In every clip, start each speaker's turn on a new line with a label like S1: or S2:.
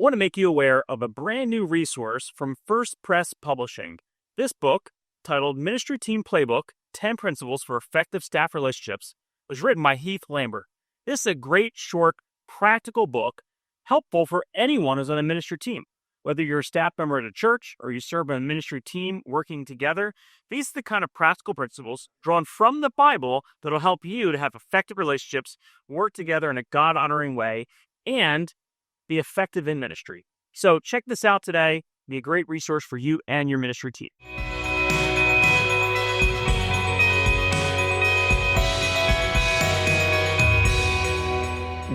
S1: I want to make you aware of a brand new resource from First Press Publishing. This book, titled Ministry Team Playbook, 10 Principles for Effective Staff Relationships, was written by Heath. This is a great, short, practical book, helpful for anyone who's on a ministry team. Whether you're a staff member at a church or you serve on a ministry team working together, these are the kind of practical principles drawn from the Bible that will help you to have effective relationships, work together in a God-honoring way, and be effective in ministry. So check this out today. Be a great resource for you and your ministry team.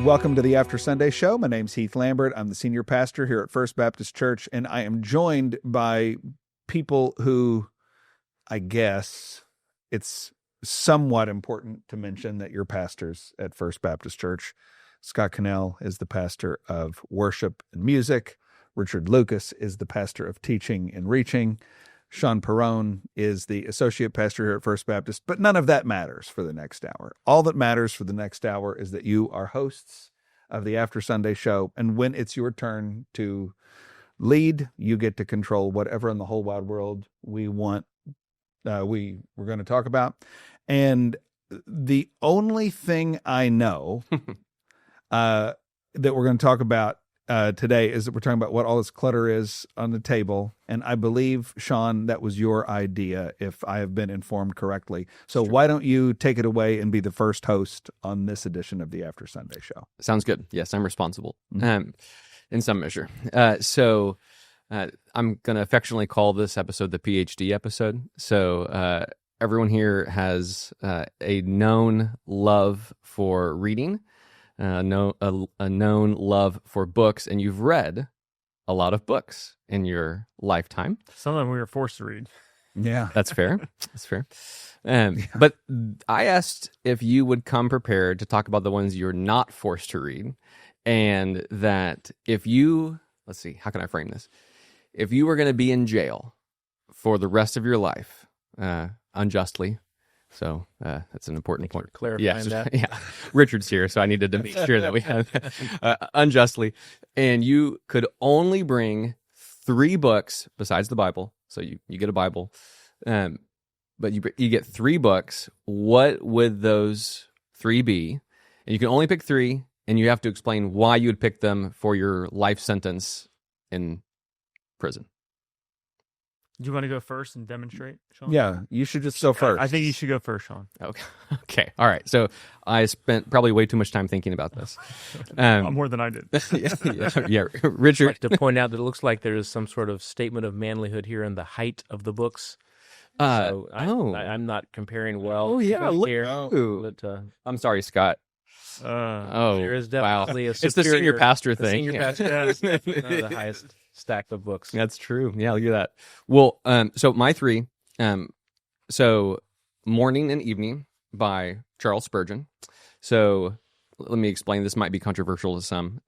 S2: Welcome to the After Sunday Show. My name's Heath Lambert. I'm the senior pastor here at First Baptist Church, and I am joined by people who, I guess, it's somewhat important to mention that you're pastors at First Baptist Church. Scott Cannell is the pastor of worship and music. Richard Lucas is the pastor of teaching and reaching. Sean Perrone is the associate pastor here at First Baptist, but none of that matters for the next hour. All that matters for the next hour is that you are hosts of the After Sunday Show, and when it's your turn to lead, you get to control whatever in the whole wide world we want, we're going to talk about. And the only thing I know that we're going to talk about today is that we're talking about what all this clutter is on the table. And I believe, Sean, that was your idea, if I have been informed correctly. So why don't you take it away and be the first host on this edition of the After Sunday Show?
S3: Sounds good. Yes, I'm responsible in some measure. So I'm going to affectionately call this episode the PhD episode. So everyone here has a known love for reading, a known love for books, and you've read a lot of books in your lifetime.
S1: Some of them we were forced to read.
S2: Yeah.
S3: That's fair. That's fair. But I asked if you would come prepared to talk about the ones you're not forced to read, and that if you, let's see, how can I frame this? If you were going to be in jail for the rest of your life, unjustly, so that's an important point.
S4: Clarifying that.
S3: Yeah, Richard's here, so I needed to make sure that we had unjustly. And you could only bring 3 books besides the Bible. So you get a Bible, but you get 3 books. What would those 3 be? And you can only pick 3, and you have to explain why you would pick them for your life sentence in prison.
S1: Do you want to go first and demonstrate, Sean?
S2: Yeah, you should just go first.
S1: I think you should go first, Sean.
S3: Okay. All right. So I spent probably way too much time thinking about this.
S1: More than I did.
S3: Yeah. Richard.
S4: I'd like to point out that it looks like there is some sort of statement of manlyhood here in the height of the books. So I'm not comparing well.
S3: Oh, yeah. Look.
S4: Here, but,
S3: I'm sorry, Scott.
S4: there is definitely a
S3: it's the senior pastor thing.
S4: Senior pastor, the highest stack of books.
S3: That's true. Yeah, look at that. Well, so my 3, so Morning and Evening by Charles Spurgeon. So let me explain. This might be controversial to some.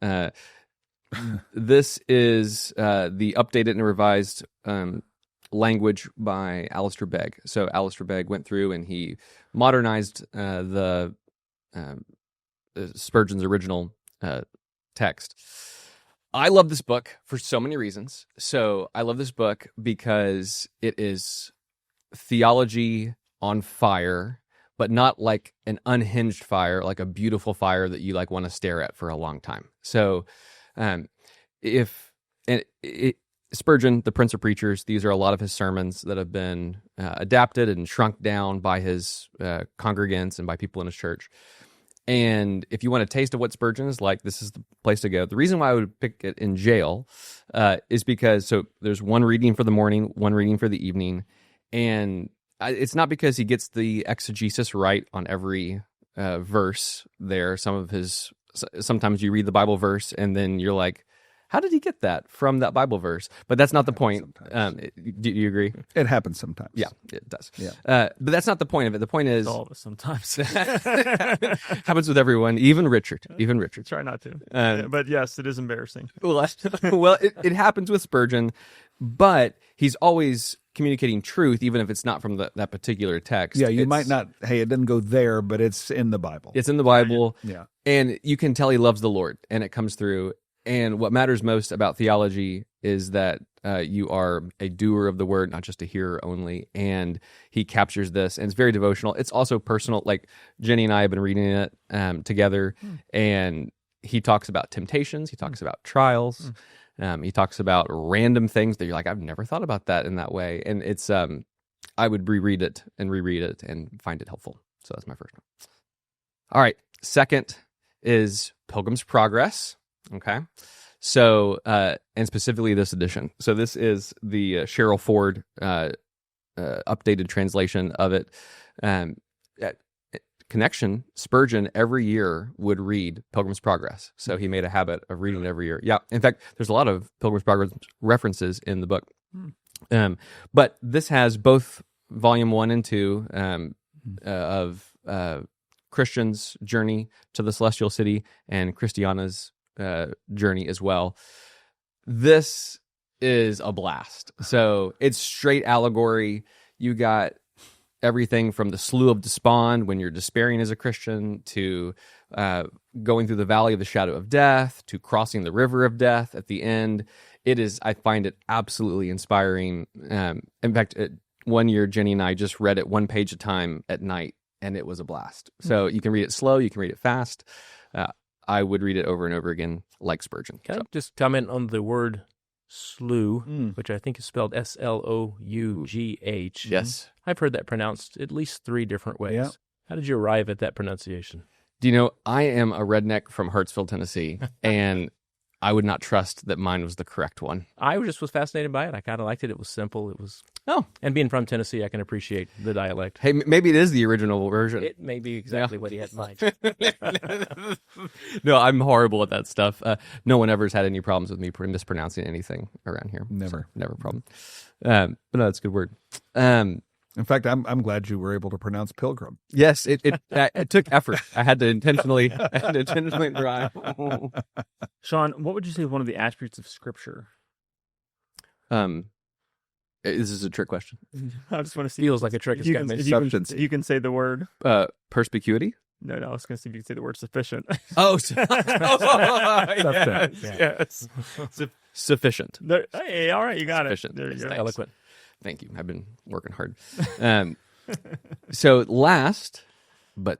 S3: This is the updated and revised language by Alistair Begg. So Alistair Begg went through and he modernized the Spurgeon's original text. I love this book for so many reasons. So I love this book because it is theology on fire, but not like an unhinged fire, like a beautiful fire that you like want to stare at for a long time. So Spurgeon, the Prince of Preachers, these are a lot of his sermons that have been adapted and shrunk down by his congregants and by people in his church. And if you want a taste of what Spurgeon is like, this is the place to go. The reason why I would pick it in jail is because there's one reading for the morning, one reading for the evening, and it's not because he gets the exegesis right on every verse there. Sometimes you read the Bible verse and then you're like, how did he get that from that Bible verse? But that's not the point. Do you agree?
S2: It happens sometimes.
S3: Yeah, it does.
S2: Yeah.
S3: But that's not the point of it. The point is...
S1: All of us sometimes.
S3: happens with everyone, even Richard.
S1: Try not to. But yes, it is embarrassing.
S3: Well, it happens with Spurgeon, but he's always communicating truth, even if it's not from that particular text.
S2: Yeah, you might not, hey, it didn't go there, but it's in the Bible.
S3: It's in the Bible.
S2: Yeah.
S3: And you can tell he loves the Lord, and it comes through. And what matters most about theology is that you are a doer of the word, not just a hearer only. And he captures this, and it's very devotional. It's also personal. Like Jenny and I have been reading it together, and he talks about temptations. He talks about trials. He talks about random things that you're like, I've never thought about that in that way. And it's, I would reread it and find it helpful. So that's my first one. All right. Second is Pilgrim's Progress. Okay. So, and specifically this edition. So this is the Cheryl Ford updated translation of it. Connection, Spurgeon every year would read Pilgrim's Progress. So he made a habit of reading it every year. Yeah. In fact, there's a lot of Pilgrim's Progress references in the book. But this has both volume 1 and 2 of Christian's journey to the celestial city and Christiana's journey as well. This is a blast. So it's straight allegory. You got everything from the Slough of Despond when you're despairing as a Christian to going through the valley of the shadow of death to crossing the river of death at the end. It is, I find it absolutely inspiring. In fact, one year, Jenny and I just read it one page at a time at night, and it was a blast. So you can read it slow, you can read it fast. I would read it over and over again like Spurgeon.
S4: Can I just comment on the word Slough, which I think is spelled Slough.
S3: Yes.
S4: I've heard that pronounced at least 3 different ways.
S2: Yeah.
S4: How did you arrive at that pronunciation?
S3: Do you know, I am a redneck from Hartsville, Tennessee, and I would not trust that mine was the correct one.
S4: I just was fascinated by it. I kind of liked it. It was simple. It was... And being from Tennessee, I can appreciate the dialect.
S3: Hey, maybe it is the original version.
S4: It may be exactly what he had in mind.
S3: No, I'm horrible at that stuff. No one ever's had any problems with me mispronouncing anything around here.
S2: Never.
S3: So, never a problem. But no, that's a good word.
S2: In fact, I'm glad you were able to pronounce pilgrim.
S3: Yes, it took effort. I had to intentionally try.
S1: Sean, what would you say is one of the attributes of Scripture?
S3: This is a trick question.
S1: I just want to see.
S4: Feels like a trick.
S1: You can say the word.
S3: Perspicuity?
S1: No, I was going to see if you can say the word sufficient.
S3: Yes. Sufficient.
S1: Hey, all right, you got
S3: Sufficient.
S1: it. There you go.
S4: Eloquent.
S3: Thank you. I've been working hard. So last, but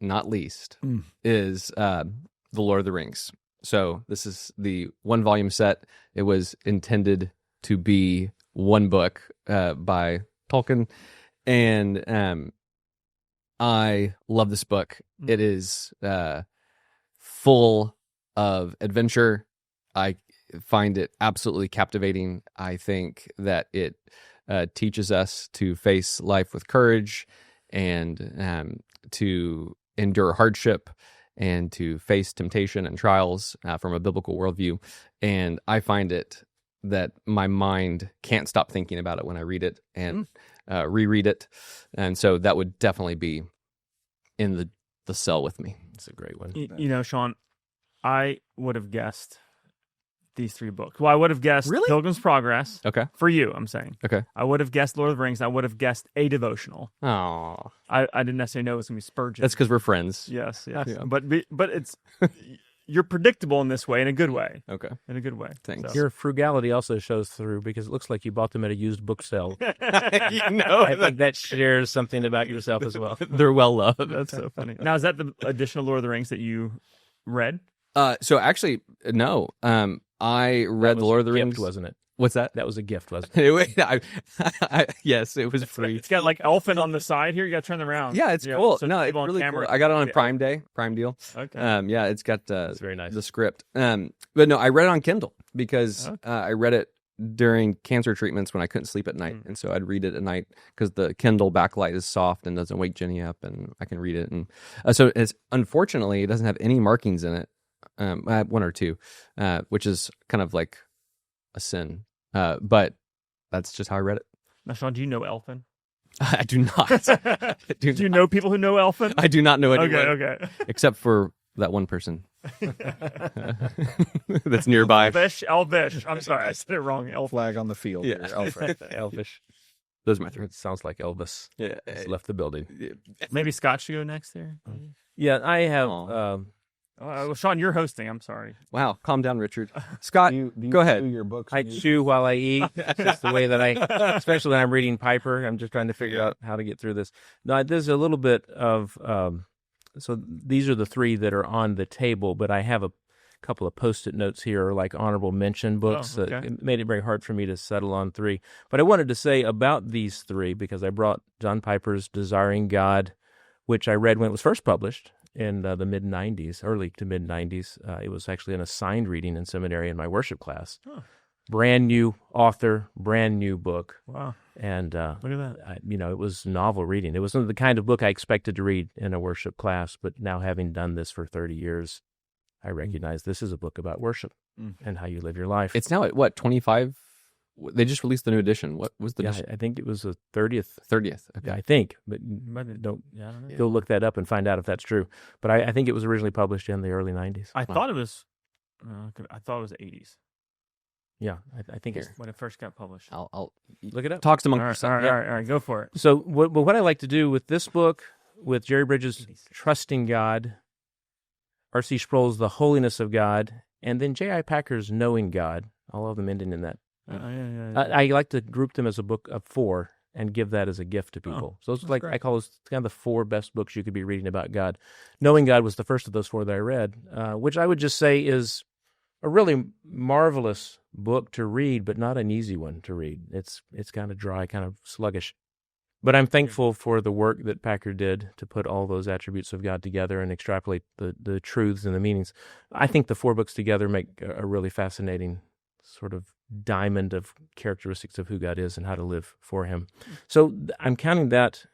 S3: not least, is The Lord of the Rings. So this is the 1-volume set. It was intended to be one book by Tolkien, and I love this book. It is full of adventure. I find it absolutely captivating. I think that it teaches us to face life with courage and to endure hardship and to face temptation and trials from a biblical worldview. And I find it that my mind can't stop thinking about it when I read it and reread it. And so that would definitely be in the cell with me.
S4: It's a great one.
S1: You know, Sean, I would have guessed these 3 books. Well, I would have guessed
S3: Really?
S1: Pilgrim's Progress.
S3: Okay.
S1: For you, I'm saying.
S3: Okay.
S1: I would have guessed Lord of the Rings. I would have guessed a devotional.
S3: Oh,
S1: I didn't necessarily know it was going to be Spurgeon.
S3: that's because we're friends.
S1: Yes.
S3: Yeah.
S1: But it's you're predictable in this way, in a good way.
S3: Okay.
S1: In a good way.
S3: Thanks.
S1: So.
S4: Your frugality also shows through because it looks like you bought them at a used book sale.
S3: I
S4: I think that shares something about yourself as well.
S3: They're well loved.
S1: That's so funny. Now, is that the additional Lord of the Rings that you read?
S3: So actually, no. I read The Lord of the Rings.
S4: Gift, wasn't it?
S3: What's that?
S4: That was a gift, wasn't it?
S3: Wait, yes, it was free.
S1: It's got like Elfin on the side here. You got to turn them around.
S3: Yeah, it's cool.
S1: So
S3: No, it's
S1: people on
S3: really
S1: camera.
S3: cool. I got it on Prime Day, Prime deal.
S1: Okay.
S3: Yeah, it's got
S4: It's very nice.
S3: the script. But no, I read it on Kindle because I read it during cancer treatments when I couldn't sleep at night, and so I'd read it at night because the Kindle backlight is soft and doesn't wake Jenny up, and I can read it. And so it's unfortunately it doesn't have any markings in it. I have 1 or 2, which is kind of like a sin. But that's just how I read it.
S1: Now, Sean, do you know Elfin?
S3: I do not.
S1: Do you know people who know Elfin?
S3: I do not know anyone.
S1: Okay.
S3: Except for that one person that's nearby.
S1: Elvish. I'm sorry, I said it wrong.
S2: Flag on the field.
S3: Yeah.
S2: Here, Alfred.
S4: Elvish.
S3: Those are my 3.
S4: It sounds like Elvis
S3: Yeah.
S4: has left the building.
S1: Maybe Scott should go next there.
S4: Yeah, I have.
S3: Aw.
S1: Sean, you're hosting. I'm sorry.
S3: Wow, calm down, Richard. Scott,
S2: Do you
S3: go ahead.
S2: chew your books?
S4: I chew while I eat. That's just the way that especially when I'm reading Piper, I'm just trying to figure out how to get through this. No, there's a little bit of, so these are the three that are on the table, but I have a couple of Post-it notes here, like honorable mention books. It made it very hard for me to settle on three. But I wanted to say about these three, because I brought John Piper's Desiring God, which I read when it was first published in the mid-'90s, early to mid-'90s. It was actually an assigned reading in seminary in my worship class. Huh. Brand new author, brand new book.
S1: Wow.
S4: And
S1: look at that.
S4: It was novel reading. It wasn't the kind of book I expected to read in a worship class, but now having done this for 30 years, I recognize this is a book about worship and how you live your life.
S3: It's now at what, 25? They just released the new edition. What was the edition?
S4: I think it was the 30th.
S3: 30th. Okay.
S4: I think, but don't go look that up and find out if that's true. But I think it was originally published in the early 90s.
S1: I thought it was 80s.
S4: Yeah, I think it's
S1: when it first got published.
S3: I'll
S4: look it up.
S3: Talks among
S1: all
S3: yourself.
S1: right, go for it.
S4: So what I like to do with this book, with Jerry Bridges' Trusting God, R.C. Sproul's The Holiness of God, and then J.I. Packer's Knowing God, all of them ending in that. I like to group them as a book of four and give that as a gift to people. So it's I call those kind of the four best books you could be reading about God. Knowing God was the first of those four that I read, which I would just say is a really marvelous book to read, but not an easy one to read. It's kind of dry, kind of sluggish. But I'm thankful for the work that Packer did to put all those attributes of God together and extrapolate the truths and the meanings. I think the four books together make a really fascinating sort of diamond of characteristics of who God is and how to live for Him. So I'm counting that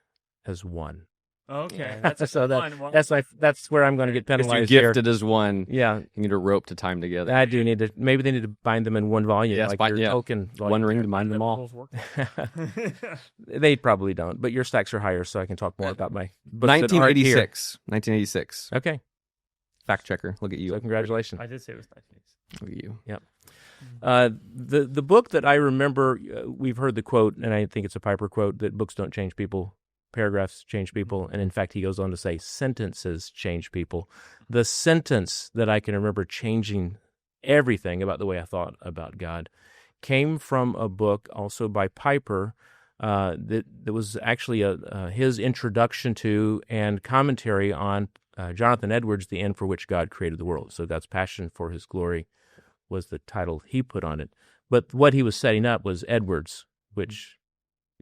S4: as one.
S1: Okay,
S4: that's where I'm going to get penalized.
S3: You gifted as one.
S4: Yeah,
S3: you need a rope to tie them together.
S4: I do need to. Maybe they need to bind them in one volume,
S3: yes,
S4: like your Tolkien volume.
S3: One ring to bind them all.
S4: They probably don't, but your stacks are higher, so I can talk more about my books.
S3: 1986.
S4: Okay,
S3: fact checker. Look at you.
S4: So congratulations.
S1: I did say it was 1986.
S3: Look at you.
S4: Yep. The book that I remember, we've heard the quote, and I think it's a Piper quote, that books don't change people. Paragraphs change people, and in fact, he goes on to say sentences change people. The sentence that I can remember changing everything about the way I thought about God came from a book also by Piper that was actually his introduction to and commentary on Jonathan Edwards' The End for Which God Created the World. So God's Passion for His Glory was the title he put on it. But what he was setting up was Edwards, which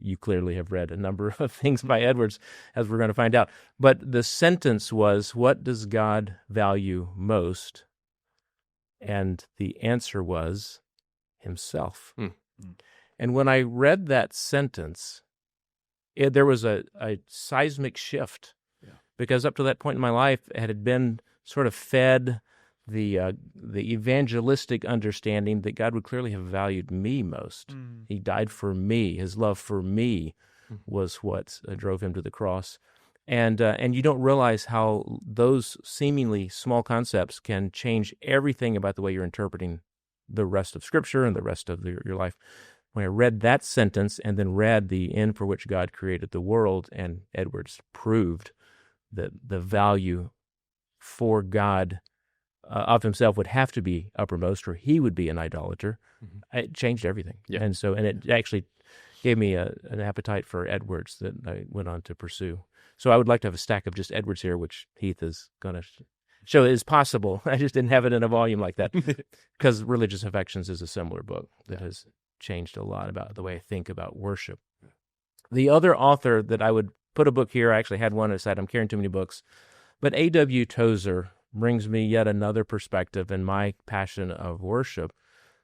S4: you clearly have read a number of things by Edwards, as we're going to find out. But the sentence was, what does God value most? And the answer was Himself. And when I read that sentence, there was a seismic shift, because up to that point in my life, it had been sort of fed the evangelistic understanding that God would clearly have valued me most. He died for me. His love for me was what drove Him to the cross. And you don't realize how those seemingly small concepts can change everything about the way you're interpreting the rest of Scripture and the rest of your life. When I read that sentence and then read The End for Which God Created the World, and Edwards proved that the value for God of Himself would have to be uppermost, or He would be an idolater. It changed everything. Yeah. And it actually gave me an appetite for Edwards that I went on to pursue. So I would like to have a stack of just Edwards here, which Heath is going to show is possible. I just didn't have it in a volume like that, because Religious Affections is a similar book that has changed a lot about the way I think about worship. The other author that I would put a book here, I actually had one aside. I'm carrying too many books, but A.W. Tozer brings me yet another perspective in my passion of worship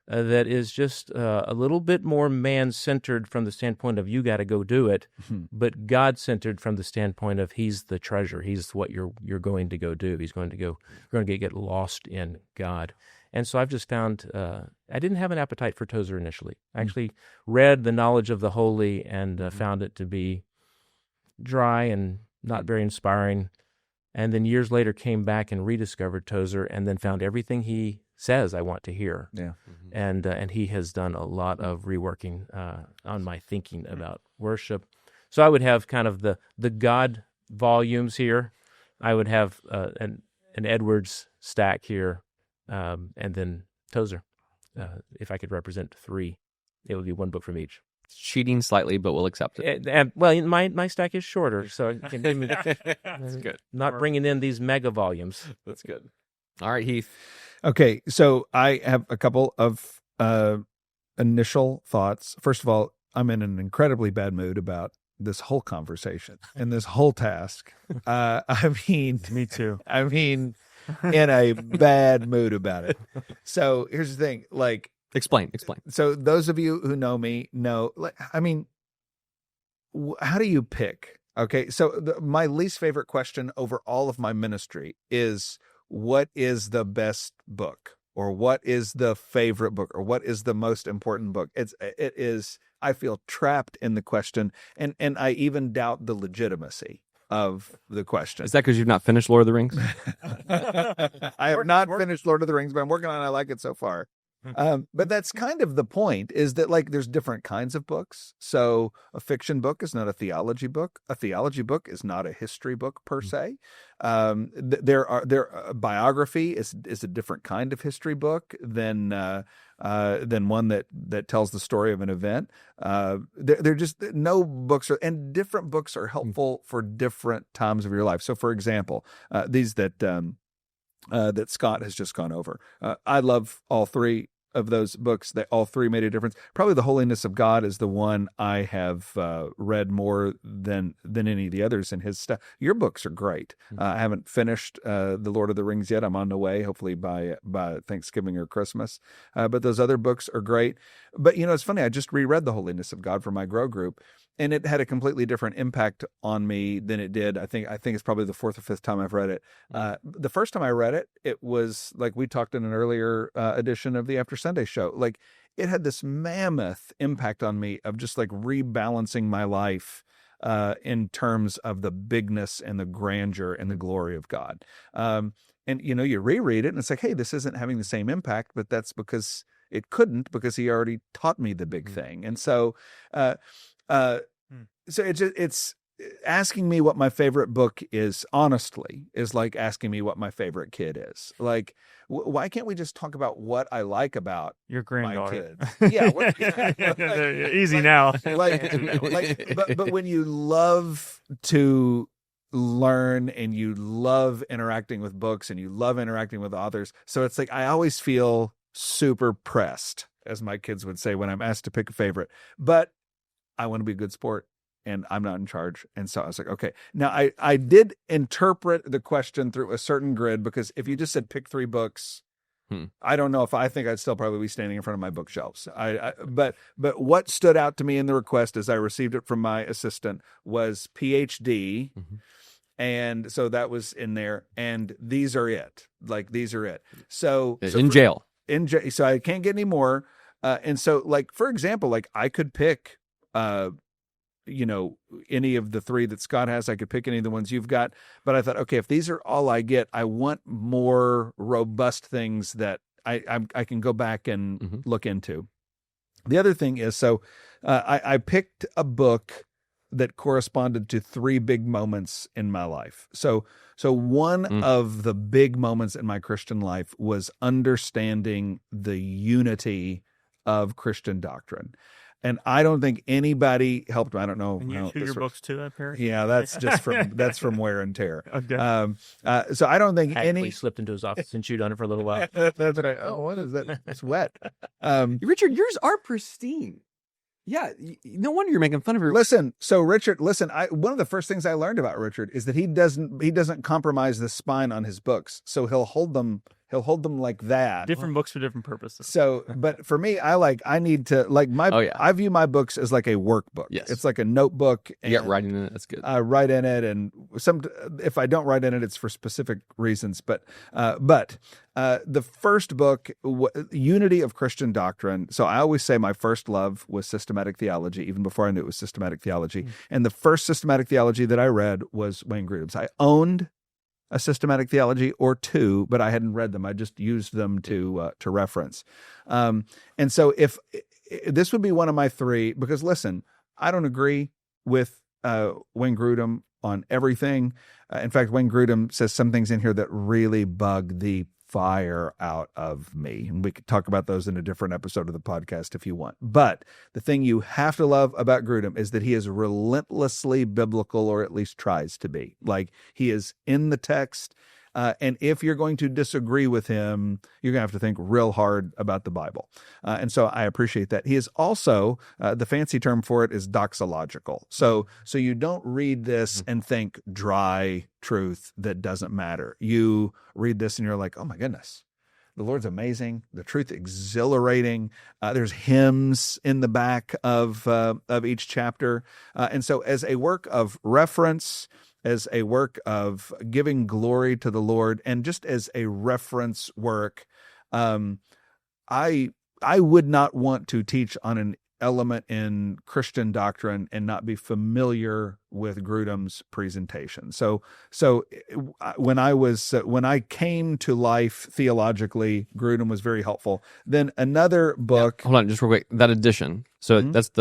S4: that is just a little bit more man-centered from the standpoint of you got to go do it, but God-centered from the standpoint of He's the treasure. He's what you're going to go do. You're going to get lost in God. And so I've just found I didn't have an appetite for Tozer initially. I actually read The Knowledge of the Holy and found it to be dry and not very inspiring. And then years later came back and rediscovered Tozer, and then found everything he says I want to hear. Yeah. And he has done a lot of reworking on my thinking about worship. So I would have kind of the God volumes here. I would have an Edwards stack here, and then Tozer. If I could represent three, it would be one book from each.
S3: Cheating slightly, but we'll accept it.
S4: Well, my stack is shorter, so I can
S3: That's good.
S4: not bringing in these mega volumes.
S3: That's good. All right, Heath.
S2: Okay, so I have a couple of initial thoughts. First of all, I'm in an incredibly bad mood about this whole conversation and this whole task.
S1: Me too.
S2: I mean, in a bad mood about it. So here's the thing, like,
S3: Explain.
S2: so those of you who know me know, like, I mean, how do you pick? Okay, so my least favorite question over all of my ministry is, what is the best book, or what is the favorite book, or what is the most important book? It is. I feel trapped in the question, and I even doubt the legitimacy of the question.
S3: Is that because you've not finished Lord of the Rings?
S2: I have not finished Lord of the Rings, but I'm working on it. I like it so far. But that's kind of the point, is that, like, there's different kinds of books. So a fiction book is not a theology book. A theology book is not a history book per se. Biography is a different kind of history book than one that tells the story of an event. They're just, no books are, and different books are helpful for different times of your life. So, for example, these that Scott has just gone over, I love all three of those books. They all three made a difference. Probably The Holiness of God is the one I have read more than any of the others in his stuff. Your books are great. I haven't finished The Lord of the Rings yet. I'm on the way, hopefully by Thanksgiving or Christmas. But those other books are great. But, it's funny. I just reread The Holiness of God for my Grow group, and it had a completely different impact on me than it did. I think it's probably the fourth or fifth time I've read it. The first time I read it, it was like we talked in an earlier edition of the After Sunday show. Like, it had this mammoth impact on me of just like rebalancing my life in terms of the bigness and the grandeur and the glory of God. And you reread it and it's like, hey, this isn't having the same impact, but that's because it couldn't, because he already taught me the big thing. And so, so it's asking me what my favorite book is, honestly, is like asking me what my favorite kid is. Like, why can't we just talk about what I like about
S1: your granddaughter?
S2: My kids? Yeah,
S1: easy now.
S2: But when you love to learn and you love interacting with books and you love interacting with authors, so it's like I always feel super pressed, as my kids would say, when I'm asked to pick a favorite. But I want to be a good sport, and I'm not in charge. And so I was like, okay. Now, I did interpret the question through a certain grid, because if you just said pick three books, I don't know if I think I'd still probably be standing in front of my bookshelves. But what stood out to me in the request as I received it from my assistant was PhD. And so that was in there. And these are it. Like, these are it. So
S3: in jail.
S2: So I can't get any more. And so, like, for example, like, I could pick any of the three that Scott has. I could pick any of the ones you've got, but I thought, okay, if these are all I get, I want more robust things that I can go back and look into. The other thing is, so I picked a book that corresponded to three big moments in my life. So one of the big moments in my Christian life was understanding the unity of Christian doctrine. And I don't think anybody helped me. I don't know.
S1: And you chew your books too, apparently?
S2: Yeah, that's just from wear and tear.
S1: Okay.
S2: So I don't think
S4: Actually slipped into his office and chewed on it for a little while.
S2: That's what what is that? It's wet.
S3: Richard, yours are pristine. Yeah, no wonder you're making fun of her.
S2: Listen, Richard, one of the first things I learned about Richard is that he doesn't compromise the spine on his books. So he'll hold them like that.
S1: Different books for different purposes.
S2: So, but for me, I need to, like, I view my books as like a workbook.
S3: Yes.
S2: It's like a notebook.
S3: You got writing in it. That's good.
S2: I write in it, and if I don't write in it, it's for specific reasons. But the first book, Unity of Christian Doctrine. So I always say my first love was systematic theology, even before I knew it was systematic theology. And the first systematic theology that I read was Wayne Grudem's. I owned a systematic theology or two, but I hadn't read them. I just used them to reference. And so if this would be one of my three, because listen, I don't agree with Wayne Grudem on everything. In fact, Wayne Grudem says some things in here that really bug the fire out of me. And we could talk about those in a different episode of the podcast if you want. But the thing you have to love about Grudem is that he is relentlessly biblical, or at least tries to be. Like, he is in the text. And if you're going to disagree with him, you're going to have to think real hard about the Bible. And so I appreciate that. He is also, the fancy term for it is doxological. So you don't read this and think dry truth that doesn't matter. You read this and you're like, oh my goodness, the Lord's amazing. The truth exhilarating. There's hymns in the back of each chapter. And so as a work of reference, as a work of giving glory to the Lord, and just as a reference work, I would not want to teach on an element in Christian doctrine and not be familiar with Grudem's presentation. So when I came to life theologically, Grudem was very helpful. Then another book.
S3: Hold on, just real quick. That edition. So that's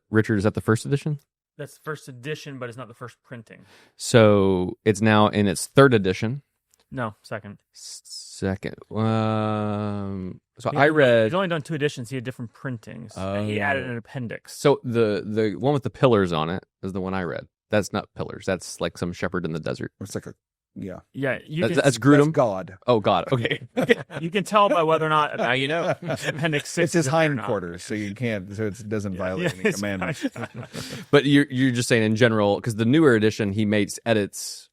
S3: Richard, is that the first edition?
S1: That's the first edition, but it's not the first printing.
S3: So it's now in its third edition.
S1: No, second.
S3: Second. I read.
S1: He's only done 2 editions. He had different printings. And he added an appendix.
S3: So the one with the pillars on it is the one I read. That's not pillars. That's like some shepherd in the desert.
S2: It's like yeah.
S3: That's Grudem.
S2: That's God.
S3: Oh, God. Okay.
S1: You can tell by whether or not
S4: now you know.
S1: appendix 6.
S2: It's his hindquarters, so you can't. So it doesn't violate any commandments.
S3: But you're just saying in general, because the newer edition he makes edits.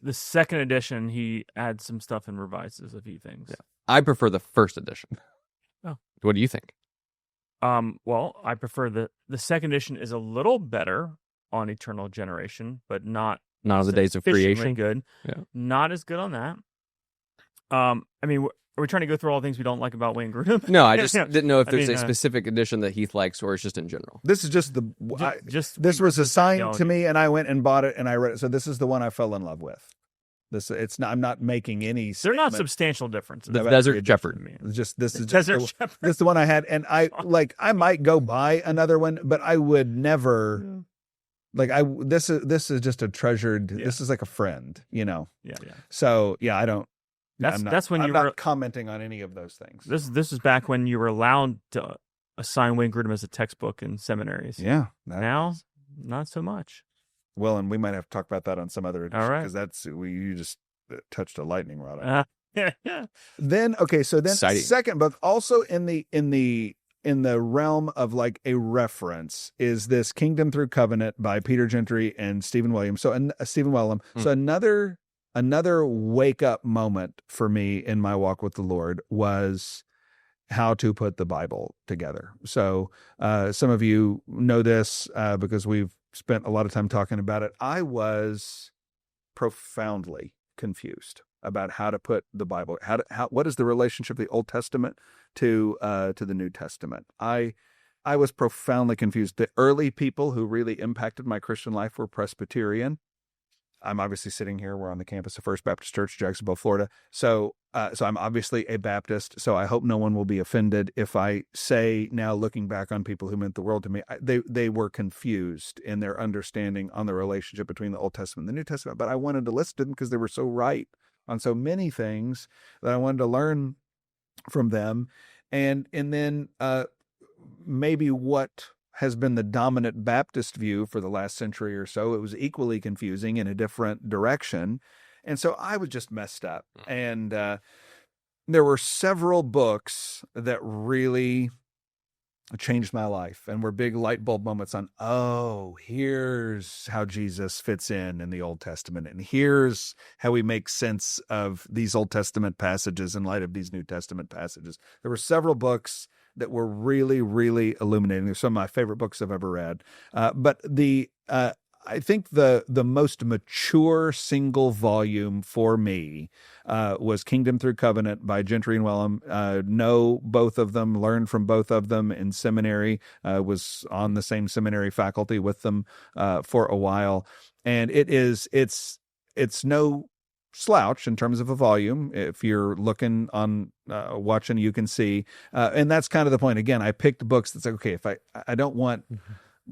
S1: The second edition, he adds some stuff and revises a few things.
S3: Yeah. I prefer the first edition.
S1: Oh.
S3: What do you think?
S1: Well, I prefer the second edition is a little better on eternal generation, but not
S3: on the days of creation.
S1: Good.
S3: Yeah.
S1: Not as good on that. I mean, are we trying to go through all the things we don't like about Wayne Grudem?
S3: No, I just didn't know if there's a specific edition that Heath likes, or it's just in general.
S2: This is just this was assigned to me, and I went and bought it, and I read it. So this is the one I fell in love with. I'm not making any.
S1: They're not substantial differences.
S3: The Desert Shepherd.
S2: This is
S1: Desert Shepherd.
S2: This is the one I had, and I might go buy another one, but I would never. Yeah. This is just a treasured. Yeah. This is like a friend, you know.
S1: Yeah.
S2: So I don't.
S1: That's when
S2: I'm
S1: you
S2: not
S1: were
S2: commenting on any of those things.
S1: This is back when you were allowed to assign Wayne Grudem as a textbook in seminaries.
S2: Yeah.
S1: Now, not so much.
S2: Well, and we might have to talk about that on some other edition. All right. Because you just touched a lightning rod on it. Then second book, also in the realm of like a reference, is this Kingdom Through Covenant by Peter Gentry and Stephen Williams. So Stephen Wellum. So another wake up moment for me in my walk with the Lord was how to put the Bible together. So some of you know this because we've spent a lot of time talking about it. I was profoundly confused about how to put the Bible, what is the relationship of the Old Testament to the New Testament. I was profoundly confused. The early people who really impacted my Christian life were Presbyterian. I'm obviously sitting here. We're on the campus of First Baptist Church, Jacksonville, Florida. So I'm obviously a Baptist. So I hope no one will be offended if I say now, looking back on people who meant the world to me, they were confused in their understanding on the relationship between the Old Testament and the New Testament. But I wanted to listen to them because they were so right on so many things that I wanted to learn from them. And then maybe what has been the dominant Baptist view for the last century or so, it was equally confusing in a different direction. And so I was just messed up. And there were several books that really changed my life and were big light bulb moments on, here's how Jesus fits in the Old Testament. And here's how we make sense of these Old Testament passages in light of these New Testament passages. There were several books that were really, really illuminating. They're some of my favorite books I've ever read. But I think the most mature single volume for me was Kingdom Through Covenant by Gentry and Wellum. Know both of them, learned from both of them in seminary, was on the same seminary faculty with them for a while. And it's no slouch in terms of a volume. If you're looking on watching, you can see. And that's kind of the point. Again, I picked books that's like, okay, if I don't want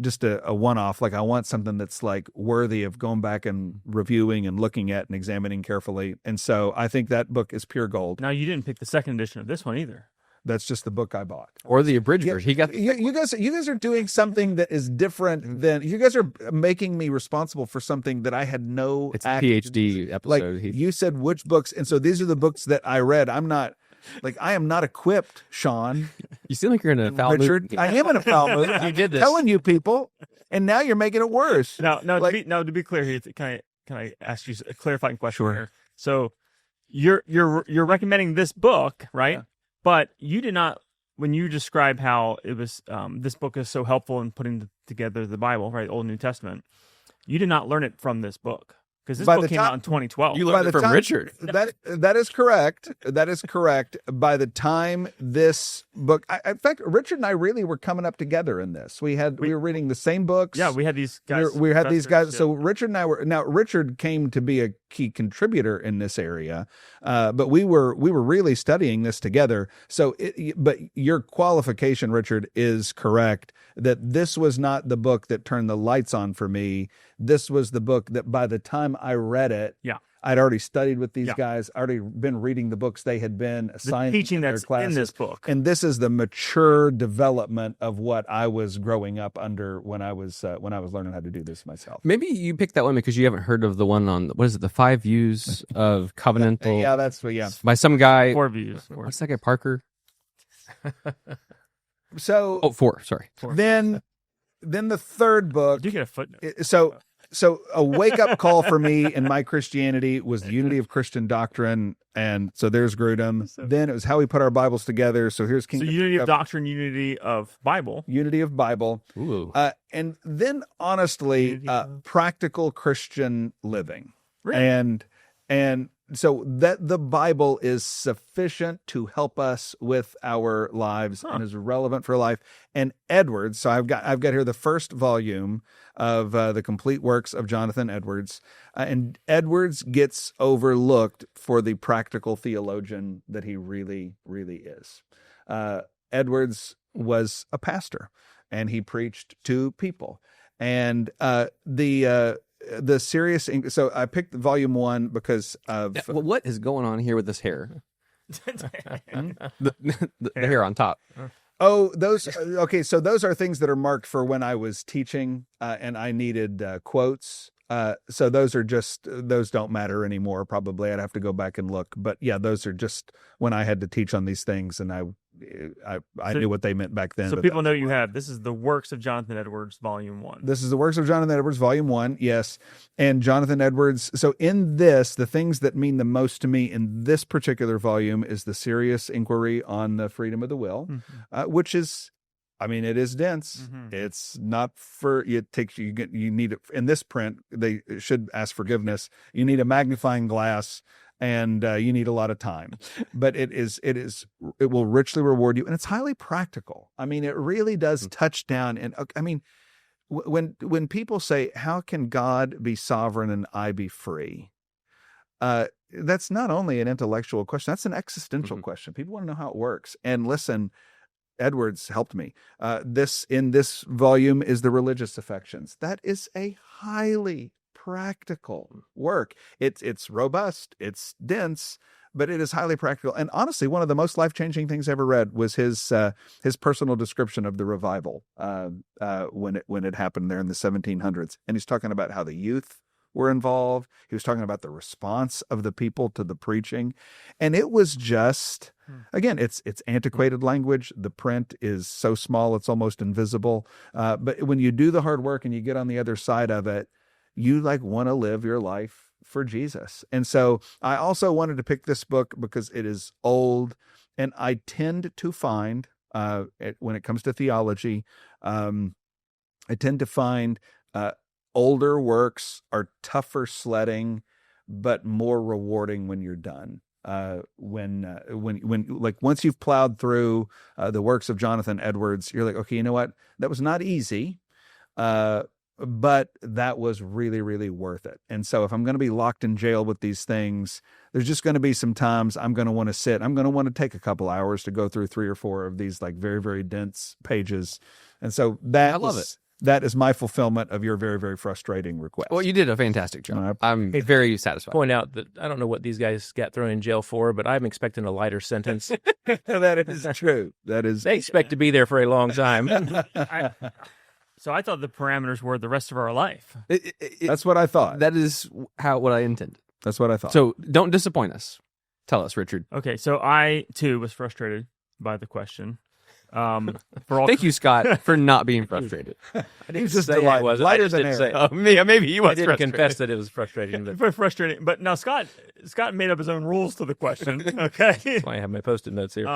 S2: just a one-off. Like I want something that's like worthy of going back and reviewing and looking at and examining carefully. And so I think that book is pure gold.
S1: Now, you didn't pick the second edition of this one either.
S2: That's just the book I bought.
S3: Or the abridged version. He got
S2: you guys are doing something that is different than you guys are making me responsible for something that I had no.
S3: It's a PhD episode.
S2: Like
S3: Heath.
S2: you said, which books, and so these are the books that I read. I am not equipped, Sean.
S3: You seem like you're in a foul
S2: Richard,
S3: mood.
S2: I am in a foul mood.
S4: You did this.
S2: Telling you people, and now you're making it worse.
S1: No,
S2: Like-
S1: to be clear, Heath, can I ask you a clarifying question
S2: Sure.
S1: here? So you're recommending this book, right?
S2: Yeah.
S1: But you did not, when you describe how it was this book is so helpful in putting together the Bible, right, Old and New Testament, you did not learn it from this book. Because this
S2: By
S1: book
S2: the
S1: came
S2: time-
S1: out in 2012.
S3: You
S2: By
S3: learned
S2: the
S3: it from
S2: time-
S3: Richard.
S2: That is correct. That is correct. By the time this book, in fact, Richard and I really were coming up together in this. We were reading the same books.
S1: Yeah, we had these guys.
S2: We had these guys.
S1: professors,
S2: So Richard and I were now. Richard came to be a key contributor in this area, but we were really studying this together. So, but your qualification, Richard, is correct. That this was not the book that turned the lights on for me. This was the book that by the time I read it,
S1: Yeah.
S2: I'd already studied with these
S1: Yeah.
S2: guys, already been reading the books they had been
S1: the
S2: assigned
S1: teaching
S2: in their
S1: that's
S2: classes.
S1: in this book.
S2: And this is the mature development of what I was growing up under when I was learning how to do this myself.
S3: Maybe you picked that one because you haven't heard of the one on, what is it, the 5 views of covenantal
S2: Yeah, that's what. Yeah.
S3: by some guy.
S1: 4 views.
S3: What's that guy, Parker?
S2: So
S3: Oh, 4, sorry.
S2: then the third book.
S1: Did you get a footnote?
S2: So a wake up call for me in my Christianity was the unity of Christian doctrine, and so there's Grudem. Then it was how we put our Bibles together. So here's
S1: So
S2: Kingdom
S1: unity of doctrine, unity of Bible.
S2: unity of Bible,
S3: Ooh.
S2: and then honestly,
S1: Unity of-
S2: practical Christian living,
S1: Really?
S2: and so that the Bible is sufficient to help us with our lives and is relevant for life. And Edwards, so I've got here the first volume of the complete works of Jonathan Edwards, and Edwards gets overlooked for the practical theologian that he really, really is. Edwards was a pastor, and he preached to people, and the serious. So I picked volume 1 because of
S3: Well, what is going on here with this hair? The hair on top.
S2: those. Okay, so those are things that are marked for when I was teaching, and I needed quotes. So those don't matter anymore. Probably I'd have to go back and look, but yeah, those are just when I had to teach on these things, and I knew what they meant back then.
S1: So
S2: but
S1: people know you have. This is the works of Jonathan Edwards, Volume 1.
S2: This is the works of Jonathan Edwards, Volume 1, yes. And Jonathan Edwards, so in this, the things that mean the most to me in this particular volume is the serious inquiry on the freedom of the will, which is, it is dense.
S1: Mhm.
S2: It's not for, you need it, in this print, they should ask forgiveness. You need a magnifying glass, and you need a lot of time, but it will richly reward you, and it's highly practical. It really does touch down. And when people say, "How can God be sovereign and I be free?" That's not only an intellectual question; that's an existential question. People want to know how it works. And listen, Edwards helped me. In this volume is the religious affections. That is a highly practical work. It's robust, it's dense, but it is highly practical. And honestly, one of the most life-changing things I ever read was his personal description of the revival when it happened there in the 1700s. And he's talking about how the youth were involved. He was talking about the response of the people to the preaching. And it was just, again, it's antiquated language. The print is so small, it's almost invisible. But when you do the hard work and you get on the other side of it, you want to live your life for Jesus. And so I also wanted to pick this book because it is old, and I tend to find, when it comes to theology, I tend to find older works are tougher sledding, but more rewarding when you're done. When once you've plowed through the works of Jonathan Edwards, you're like, okay, you know what? That was not easy. But that was really, really worth it. And so if I'm going to be locked in jail with these things, there's just going to be some times I'm going to want to sit. I'm going to want to take a couple hours to go through 3 or 4 of these very, very dense pages. And so
S3: I love it.
S2: that is my fulfillment of your very, very frustrating request.
S3: Well, you did a fantastic job.
S2: No,
S3: I'm very satisfied.
S4: Point out that I don't know what these guys got thrown in jail for, but I'm expecting a lighter sentence.
S2: That is true. That is.
S4: They expect to be there for a long time.
S1: So I thought the parameters were the rest of our life.
S2: That's what I thought.
S3: That is what I intended.
S2: That's what I thought.
S3: So don't disappoint us. Tell us, Richard.
S1: Okay, so I too was frustrated by the question. For all
S3: Thank you, Scott, for not being frustrated.
S4: I
S2: He
S4: didn't
S2: was just
S4: say I
S2: delighted.
S4: was.
S2: Lighter
S4: I just
S2: than
S4: didn't
S2: air.
S4: say.
S3: Oh, maybe he was
S4: I didn't
S3: frustrated.
S4: confess that it was frustrating. But
S1: very frustrating. But now Scott made up his own rules to the question. Okay.
S4: that's why I have my post-it notes here.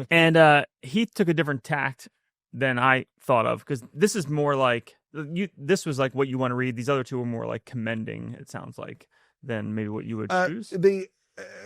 S1: And Heath took a different tact than I thought of, because this is more like this was like what you want to read. These other two were more like commending, it sounds like, than maybe what you would choose.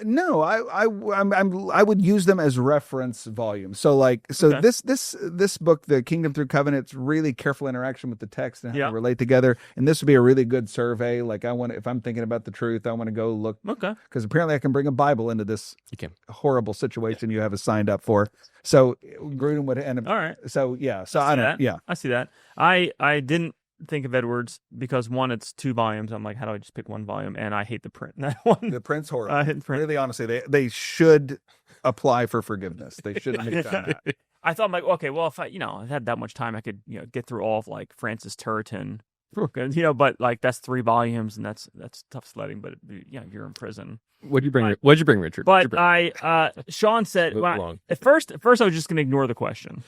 S2: No, I would use them as reference volumes. So
S1: Okay.
S2: this book, The Kingdom Through Covenant, it's really careful interaction with the text and how
S1: Yeah.
S2: they relate together. And this would be a really good survey. Like if I'm thinking about the truth, I want to go look,
S1: Okay.
S2: because apparently I can bring a Bible into this
S3: You can.
S2: horrible situation you have us signed up for. So Grudem would end up.
S1: All right.
S2: So yeah. So
S1: I
S2: I
S1: see
S2: don't.
S1: that.
S2: Yeah.
S1: I see that. I didn't think of Edwards because, one, it's 2 volumes. I'm like, how do I just pick one volume? And I hate the print. That one.
S2: The print's horrible.
S1: I hate the print.
S2: Really, honestly, they should apply for forgiveness. They shouldn't have done that.
S1: I thought, I'm like, okay, well, if I had that much time, I could, get through all of like Francis Turretin, but like that's 3 volumes, and that's tough sledding. But you're in prison.
S3: What'd you bring, Richard?
S1: But
S3: What'd you bring?
S1: Sean said,
S4: Move along.
S1: at first I was just going to ignore the question.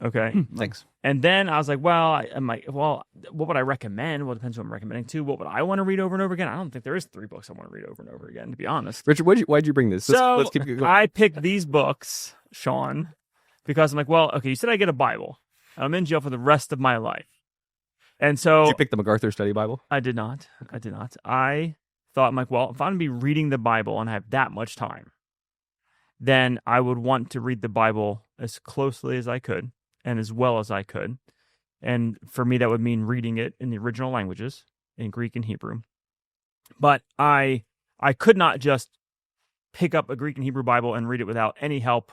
S1: Okay.
S3: Thanks.
S1: And then I was like, I'm like, what would I recommend? Well, it depends what I'm recommending too. What would I want to read over and over again? I don't think there is 3 books I want to read over and over again, to be honest.
S3: Richard, why'd you bring this? Let's keep it going.
S1: I picked these books, Sean, because I'm like, well, okay, you said I get a Bible. I'm in jail for the rest of my life. And so
S3: Did you pick the MacArthur Study Bible?
S1: I did not. I thought, I'm like, well, if I'm going to be reading the Bible and I have that much time, then I would want to read the Bible as closely as I could and as well as I could. And for me, that would mean reading it in the original languages, in Greek and Hebrew. But I could not just pick up a Greek and Hebrew Bible and read it without any help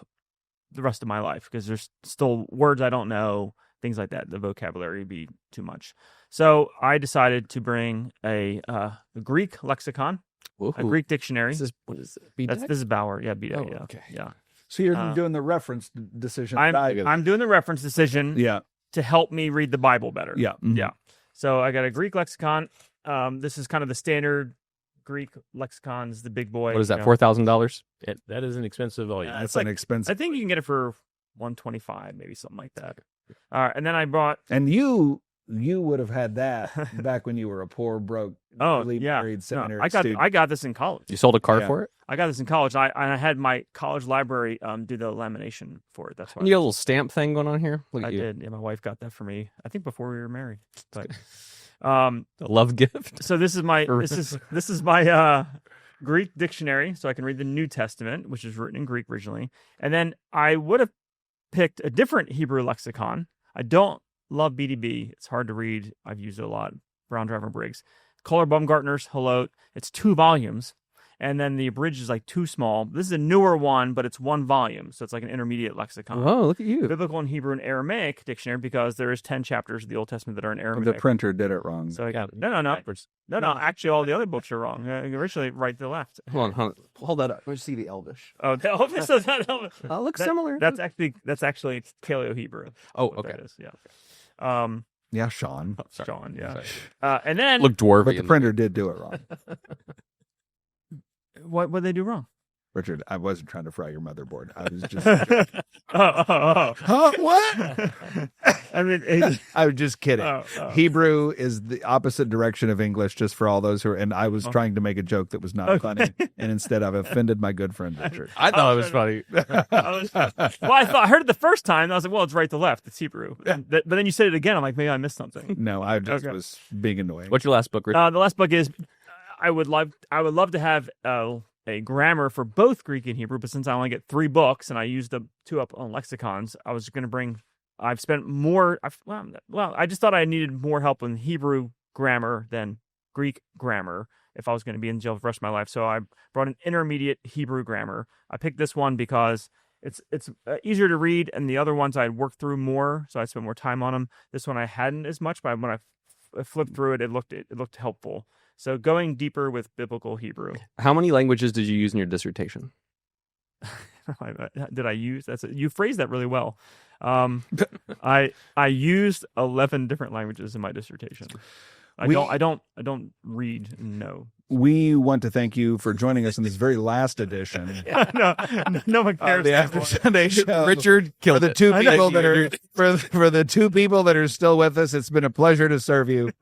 S1: the rest of my life, because there's still words I don't know, things like that. The vocabulary would be too much. So I decided to bring a Greek lexicon, a Greek dictionary.
S3: What is it?
S1: This is Bauer. Yeah, BDAC.
S3: Oh,
S1: yeah.
S3: okay.
S1: Yeah.
S2: So you're doing the reference decision.
S1: I'm doing the reference decision
S2: Yeah.
S1: to help me read the Bible better.
S2: Yeah. Mhm.
S1: Yeah. So I got a Greek lexicon. This is kind of the standard Greek lexicons, the big boy.
S3: What is that? $4,000?
S4: That is an expensive volume.
S2: That's
S1: like-
S2: inexpensive.
S1: I think you can get it for $125, maybe something like that. All right, and then I bought.
S2: And you would have had that back when you were a poor, broke, newly married seminary student.
S1: I got this in college.
S3: You sold a car
S2: Yeah.
S3: for it?
S1: I got this in college. I had my college library do the lamination for it. That's why
S3: You got a little stamp thing going on here? Look
S1: I
S3: at you.
S1: did. Yeah, my wife got that for me. I think before we were married. But
S3: A love gift?
S1: so this is my Greek dictionary, so I can read the New Testament, which is written in Greek originally. And then I would have picked a different Hebrew lexicon. I don't love BDB. It's hard to read. I've used it a lot. Brown Driver Briggs. Kohler Baumgartner's Halot. It's 2 volumes. And then the abridged is like too small. This is a newer one, but it's 1 volume. So it's like an intermediate lexicon.
S3: Oh, look at you.
S1: Biblical and Hebrew and Aramaic dictionary, because there is 10 chapters of the Old Testament that are in
S2: The
S1: Aramaic.
S2: printer did it wrong.
S1: So I got no. Actually, all the other books are wrong. Originally, right to left.
S3: Hold on. Hold that up. Let's see the Elvish.
S1: Oh, the Elvis does not Elvis.
S3: Oh, looks similar.
S1: That's actually Paleo Hebrew.
S3: Oh,
S1: What
S3: okay.
S1: that is, yeah.
S2: Yeah, Sean.
S1: Sean, yeah.
S3: Sorry.
S1: And then
S3: Look dwarfy.
S2: But the printer did do it wrong.
S1: what did they do wrong?
S2: Richard, I wasn't trying to fry your motherboard. I was just.
S1: Oh.
S2: Huh? What?
S1: I mean,
S2: I was just kidding.
S1: oh.
S2: Hebrew is the opposite direction of English, just for all those who are. And I was trying to make a joke that was not funny, and instead I've offended my good friend Richard.
S3: I thought it was funny.
S1: I heard it the first time. And I was like, well, it's right to left. It's Hebrew. But then you said it again. I'm like, maybe I missed something.
S2: No, I just
S1: Okay.
S2: was being annoying.
S3: What's your last book, Richard?
S1: The last book is I would love to have a grammar for both Greek and Hebrew, but since I only get 3 books and I used the 2 up on lexicons, I was going to bring. I've spent more. I just thought I needed more help in Hebrew grammar than Greek grammar if I was going to be in jail for the rest of my life. So I brought an intermediate Hebrew grammar. I picked this one because it's easier to read, and the other ones I'd worked through more, so I spent more time on them. This one I hadn't as much, but when I flipped through it, it looked helpful. So going deeper with biblical Hebrew.
S3: How many languages did you use in your dissertation?
S1: Did I use? You phrased that really well. I used 11 different languages in my dissertation. I don't read and know.
S2: We want to thank you for joining us in this very last edition.
S1: No one cares.
S2: The After Sunday Show.
S3: Richard killed
S2: for the two people that are for the 2 people that are still with us. It's been a pleasure to serve you.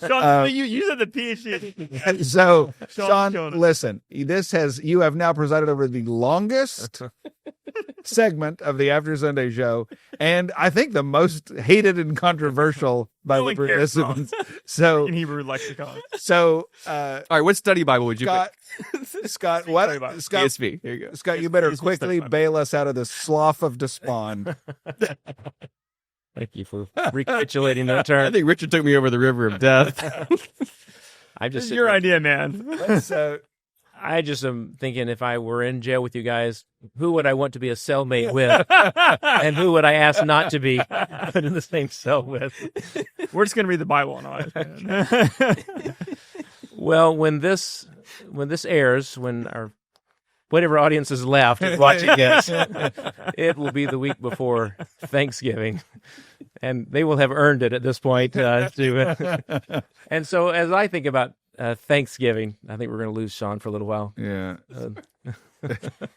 S1: Sean, you said the PhD.
S2: So, Sean,
S1: Jonas.
S2: listen. You have now presided over the longest segment of the After Sunday Show, and I think the most hated and controversial by the participants. So
S1: in Hebrew lexicon.
S2: So,
S3: all right, what study Bible would you
S2: Scott,
S3: pick?
S2: Scott, what? Scott,
S3: ESV. Here you go.
S2: Scott, you better quickly bail us out of this slough of despond.
S4: Thank you for recapitulating that term.
S3: I think Richard took me over the river of death.
S1: This is your idea, man.
S2: So,
S4: I just am thinking, if I were in jail with you guys, who would I want to be a cellmate with? And who would I ask not to be put in the same cell with?
S1: We're just going to read the Bible and all that.
S4: Well, when this airs, when our whatever audience is left is watching this, it will be the week before Thanksgiving, and they will have earned it at this point. And so, as I think about Thanksgiving, I think we're going to lose Sean for a little while.
S2: yeah.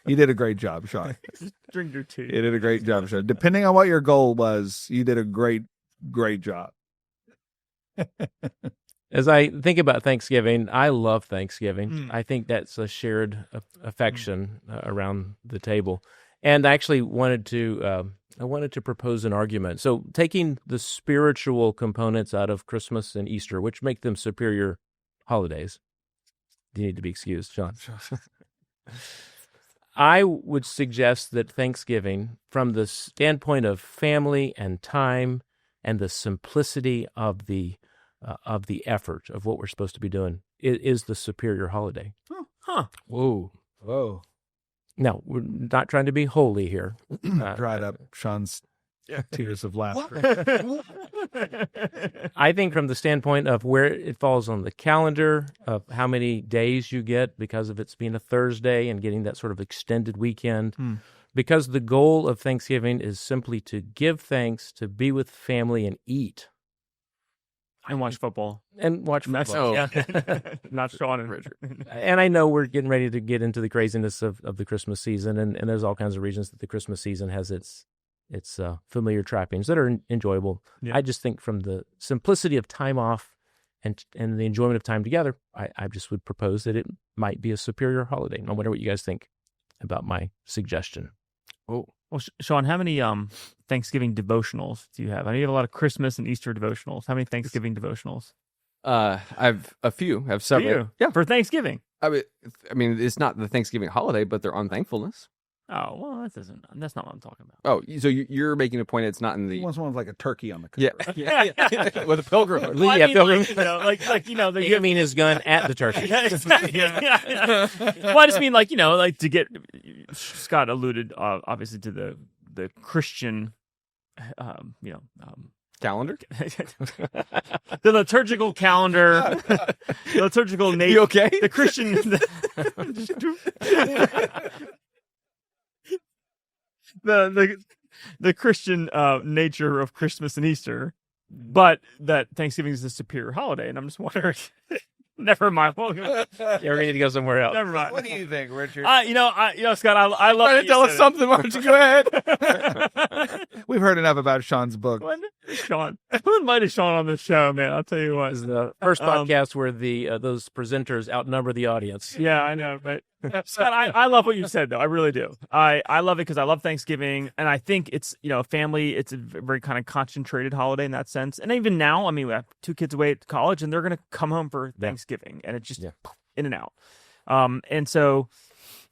S2: You did a great job, Sean.
S1: Drink your tea.
S2: You did a great job, Sean. Depending on what your goal was, you did a great job.
S4: As I think about Thanksgiving, I love Thanksgiving. I think that's a shared affection around the table. And I actually wanted to propose an argument. So, taking the spiritual components out of Christmas and Easter, which make them superior holidays. You need to be excused, Sean. I would suggest that Thanksgiving, from the standpoint of family and time and the simplicity of the effort of what we're supposed to be doing, it is the superior holiday.
S1: Huh.
S2: Whoa.
S4: Now, we're not trying to be holy here.
S2: Dried up Sean's tears of laughter.
S4: I think from the standpoint of where it falls on the calendar, of how many days you get because of it's being a Thursday and getting that sort of extended weekend, because the goal of Thanksgiving is simply to give thanks, to be with family and eat.
S1: And watch football.
S4: Yeah.
S1: Not Sean and Richard.
S4: And I know we're getting ready to get into the craziness of the Christmas season, and there's all kinds of reasons that the Christmas season has its familiar trappings that are enjoyable.
S1: Yeah.
S4: I just think from the simplicity of time off and the enjoyment of time together, I just would propose that it might be a superior holiday. I wonder what you guys think about my suggestion.
S1: Oh. Well, Sean, how many Thanksgiving devotionals do you have? I know you have a lot of Christmas and Easter devotionals. How many Thanksgiving devotionals?
S3: I've a few. I have several.
S1: Do you?
S3: Yeah,
S1: for Thanksgiving.
S3: I mean, it's not the Thanksgiving holiday, but they're on thankfulness.
S1: Oh, well, that's not what I'm talking about.
S3: Oh, so you're making a point. It's not in the.
S2: He wants one with like a turkey on the cover.
S3: Yeah. With a pilgrim.
S4: Well, yeah, pilgrim.
S1: You
S4: mean his gun at the turkey.
S1: Well, I just mean to get. Scott alluded obviously to the Christian,
S3: Calendar.
S1: The liturgical calendar, the liturgical nature.
S3: You okay?
S1: The Christian. The Christian nature of Christmas and Easter, but that Thanksgiving is the superior holiday, and I'm just wondering. Never mind. Well,
S4: yeah, we're gonna need to go somewhere else.
S1: Never mind.
S2: What do you think, Richard?
S1: Scott, I love.
S3: Trying to tell us something. Why don't you go ahead?
S2: We've heard enough about Sean's book.
S1: Sean, who invited Sean on this show, man? I'll tell you what.
S4: This is the first podcast where those presenters outnumber the audience.
S1: Yeah, I know, but Scott, I love what you said, though. I really do. I love it because I love Thanksgiving, and I think it's family. It's a very kind of concentrated holiday in that sense. And even now, I mean, we have 2 kids away at college, and they're going to come home for Thanksgiving, and it's just in and out. And so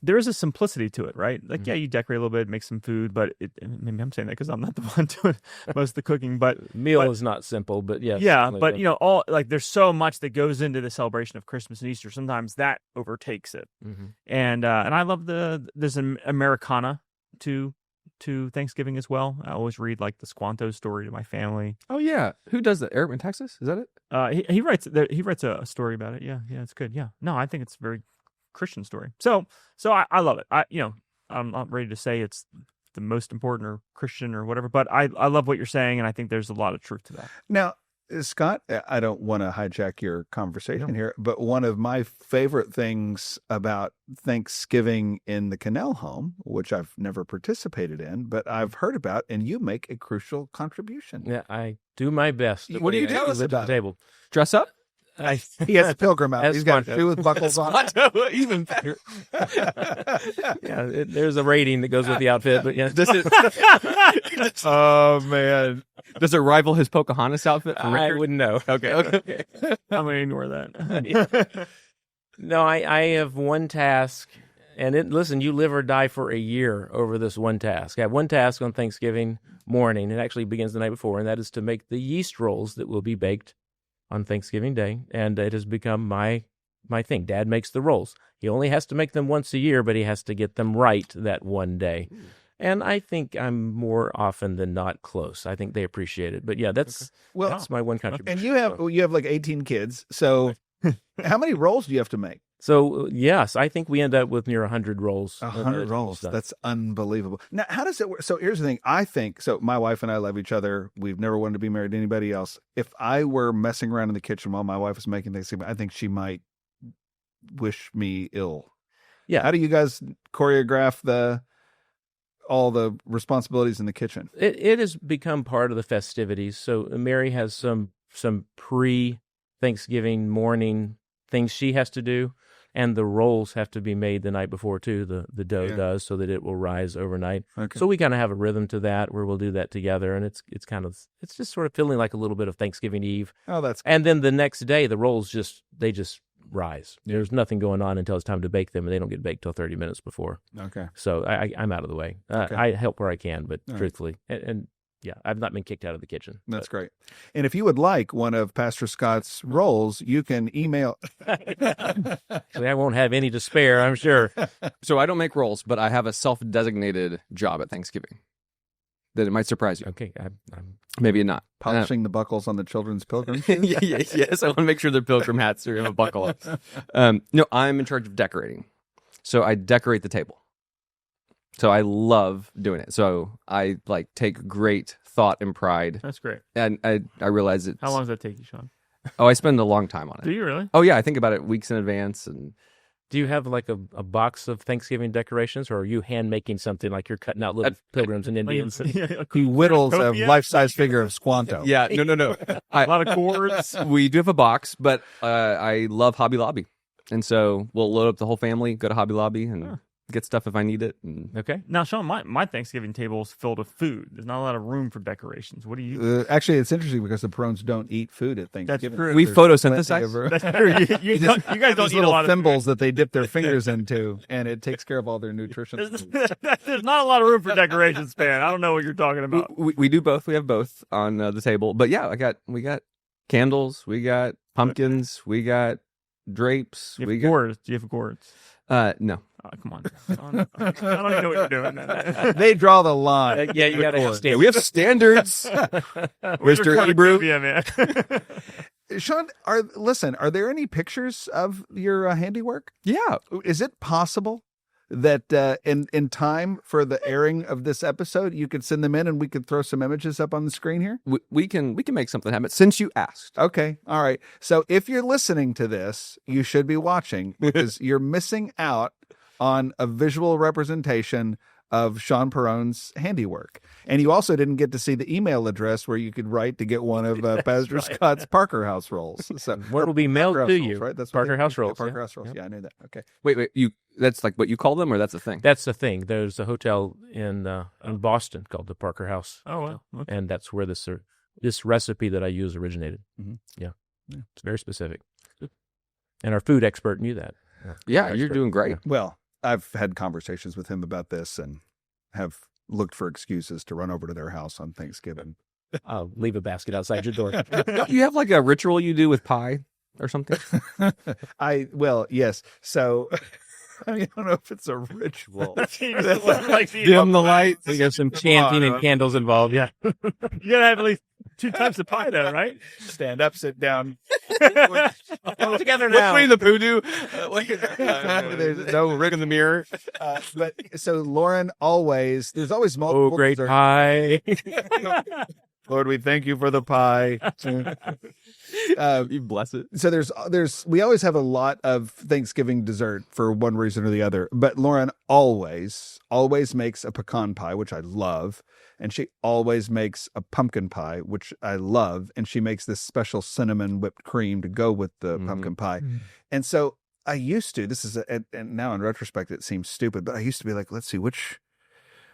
S1: there is a simplicity to it, right? Like, you decorate a little bit, make some food, but maybe I'm saying that because I'm not the one doing most of the cooking. But
S4: meal is not simple, but yes.
S1: Yeah, but all there's so much that goes into the celebration of Christmas and Easter. Sometimes that overtakes it, and I love there's an Americana to Thanksgiving as well. I always read like the Squanto story to my family.
S3: Oh yeah, who does that? Eric in Texas, is that it?
S1: He writes a story about it. Yeah, it's good. Yeah, no, I think it's a very Christian story. So I love it. I'm not ready to say it's the most important or Christian or whatever, but I love what you're saying, and I think there's a lot of truth to that.
S2: Now, Scott, I don't want to hijack your conversation here, but one of my favorite things about Thanksgiving in the Cannell home, which I've never participated in, but I've heard about, and you make a crucial contribution.
S4: Yeah, I do my best.
S2: What do you tell us
S4: at
S2: about
S4: the table?
S3: Dress up?
S2: He has a pilgrim out.
S4: As
S2: He's got
S4: Squanto.
S2: a shoe with buckles on.
S3: Even better.
S4: Yeah, there's a rating that goes with the outfit, but yeah.
S2: Oh, man.
S3: Does it rival his Pocahontas outfit? For
S4: I
S3: record?
S4: wouldn't know.
S3: Okay.
S1: I'm going to ignore that.
S4: No, I have one task, and listen, you live or die for a year over this one task. I have one task on Thanksgiving morning. It actually begins the night before, and that is to make the yeast rolls that will be baked on Thanksgiving Day, and it has become my thing. Dad makes the rolls. He only has to make them once a year, but he has to get them right that one day. And I think I'm more often than not close. I think they appreciate it. But yeah, that's my one contribution.
S2: And you have like 18 kids. So how many rolls do you have to make?
S4: So yes, I think we end up with near 100 rolls.
S2: 100 rolls. That's unbelievable. Now, how does it work? So here's the thing. I think, so my wife and I love each other. We've never wanted to be married to anybody else. If I were messing around in the kitchen while my wife was making Thanksgiving, I think she might wish me ill.
S4: Yeah.
S2: How do you guys choreograph all the responsibilities in the kitchen?
S4: It has become part of the festivities. So Mary has some pre-Thanksgiving morning things she has to do, and the rolls have to be made the night before too. The dough does, so that it will rise overnight.
S2: Okay.
S4: So we kind of have a rhythm to that where we'll do that together, and it's just sort of feeling like a little bit of Thanksgiving Eve.
S2: Oh, that's
S4: And then the next day, the rolls just rise. There's nothing going on until it's time to bake them, and they don't get baked till 30 minutes before.
S2: okay.
S4: So I'm out of the way.
S2: Okay.
S4: I help where I can, but
S2: All right.
S4: truthfully, and yeah, I've not been kicked out of the kitchen.
S2: That's great. And if you would like one of Pastor Scott's rolls, you can email.
S4: Actually, I won't have any to spare, I'm sure.
S3: So I don't make rolls, but I have a self-designated job at Thanksgiving that it might surprise you.
S4: Okay,
S3: Maybe not.
S2: Polishing the buckles on the children's pilgrim.
S3: Yes. I want to make sure their pilgrim hats are in a buckle up. No, I'm in charge of decorating. So I decorate the table. So I love doing it. So I take great thought and pride.
S1: That's great.
S3: And I realize it's...
S1: How long does that take you, Sean?
S3: Oh, I spend a long time on
S1: Do
S3: it.
S1: you really?
S3: Oh, yeah. I think about it weeks in advance. And
S4: Do you have like a box of Thanksgiving decorations, or are you hand making something like you're cutting out little pilgrims and Indians?
S2: He whittles a
S1: Yeah.
S2: life-size figure of Squanto.
S3: yeah, no.
S1: A lot of cords.
S3: We do have a box, but I love Hobby Lobby. And so we'll load up the whole family, go to Hobby Lobby, and get stuff if I need it. And
S4: Okay.
S1: Now, Sean, my Thanksgiving table is filled with food. There's not a lot of room for decorations. What do you?
S2: Actually, it's interesting because the Perones don't eat food at Thanksgiving.
S1: true.
S3: we
S2: There's
S3: photosynthesize.
S2: plenty of-
S1: That's true. You guys don't
S2: These
S1: eat a
S2: little
S1: lot of
S2: thimbles that they dip their fingers into, and it takes care of all their nutrition.
S1: There's not a lot of room for decorations, man. I don't know what you're talking about.
S3: We do both. We have both on the table. But yeah, we got candles, we got pumpkins, we got drapes,
S1: You
S3: we
S1: have
S3: got
S1: gourds. Do you have gourds?
S3: no.
S1: Oh, come on. I don't even know what you're doing.
S2: They draw the line.
S4: Yeah, you got to have
S3: Yeah,
S4: standards.
S3: we have standards. Mr. Hebrew.
S1: Yeah, man.
S2: Sean, are there any pictures of your handiwork?
S3: Yeah.
S2: Is it possible that in time for the airing of this episode, you could send them in and we could throw some images up on the screen here?
S3: We can make something happen since you asked.
S2: Okay. All right. So if you're listening to this, you should be watching because you're missing out on a visual representation of Sean Perone's handiwork. And you also didn't get to see the email address where you could write to get one of Pastor Scott's Parker House rolls. So
S4: What will be mailed
S2: Parker
S4: to
S2: House
S4: you?
S2: rolls, right? That's
S4: Parker House rolls.
S2: Parker House rolls. Yeah, I knew that. Okay.
S3: Wait, that's like what you call them, or that's a thing?
S4: That's the thing. There's a hotel in Boston called the Parker House.
S1: Oh, well. Okay.
S4: And that's where this recipe that I use originated.
S2: Mhm.
S4: Yeah. It's very specific. And our food expert knew that.
S3: Yeah,
S4: Expert.
S3: you're doing great.
S2: Well, I've had conversations with him about this and have looked for excuses to run over to their house on Thanksgiving.
S4: I'll leave a basket outside your door.
S3: Don't you have like a ritual you do with pie or something?
S2: Yes. So I don't know if it's a ritual.
S1: Dim
S4: the lights. We got some chanting and candles involved. Yeah.
S1: You gotta have at least 2 types of pie, though, right?
S2: Stand up, sit down.
S4: All together now.
S3: Between the voodoo,
S2: There's no rig in the mirror. But so Lauren there's always multiple.
S4: Oh, great pie.
S2: Lord, we thank you for the pie.
S3: you bless it.
S2: So we always have a lot of Thanksgiving dessert for one reason or the other. But Lauren always makes a pecan pie, which I love. And she always makes a pumpkin pie, which I love. And she makes this special cinnamon whipped cream to go with the pumpkin pie. Mm. And so I used to, and now in retrospect, it seems stupid, but I used to be like, let's see, which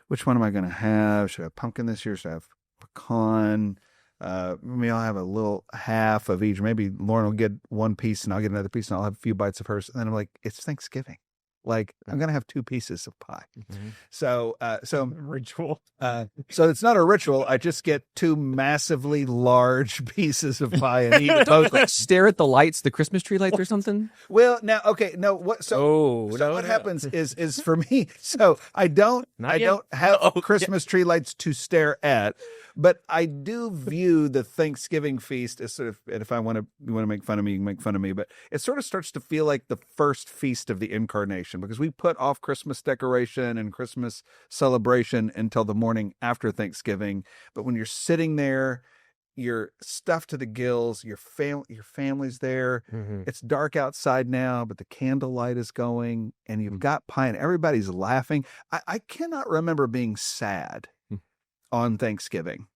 S2: one am I going to have? Should I have pumpkin this year? Should I have pecan? Maybe I'll have a little half of each. Maybe Lauren will get one piece and I'll get another piece and I'll have a few bites of hers. And then I'm like, it's Thanksgiving. Like, I'm going to have 2 pieces of pie. Mm-hmm. So
S1: ritual.
S2: So it's not a ritual. I just get 2 massively large pieces of pie and eat both.
S3: Like stare at the lights, the Christmas tree lights or something?
S2: Well, now, okay, no, what, so what happens is for me, so I don't have Christmas tree lights to stare at, but I do view the Thanksgiving feast as sort of, and if you want to make fun of me, you can make fun of me, but it sort of starts to feel like the first feast of the incarnation, because we put off Christmas decoration and Christmas celebration until the morning after Thanksgiving. But when you're sitting there, you're stuffed to the gills, your family's there. Mm-hmm. It's dark outside now, but the candlelight is going and you've got pie and everybody's laughing. I cannot remember being sad on Thanksgiving.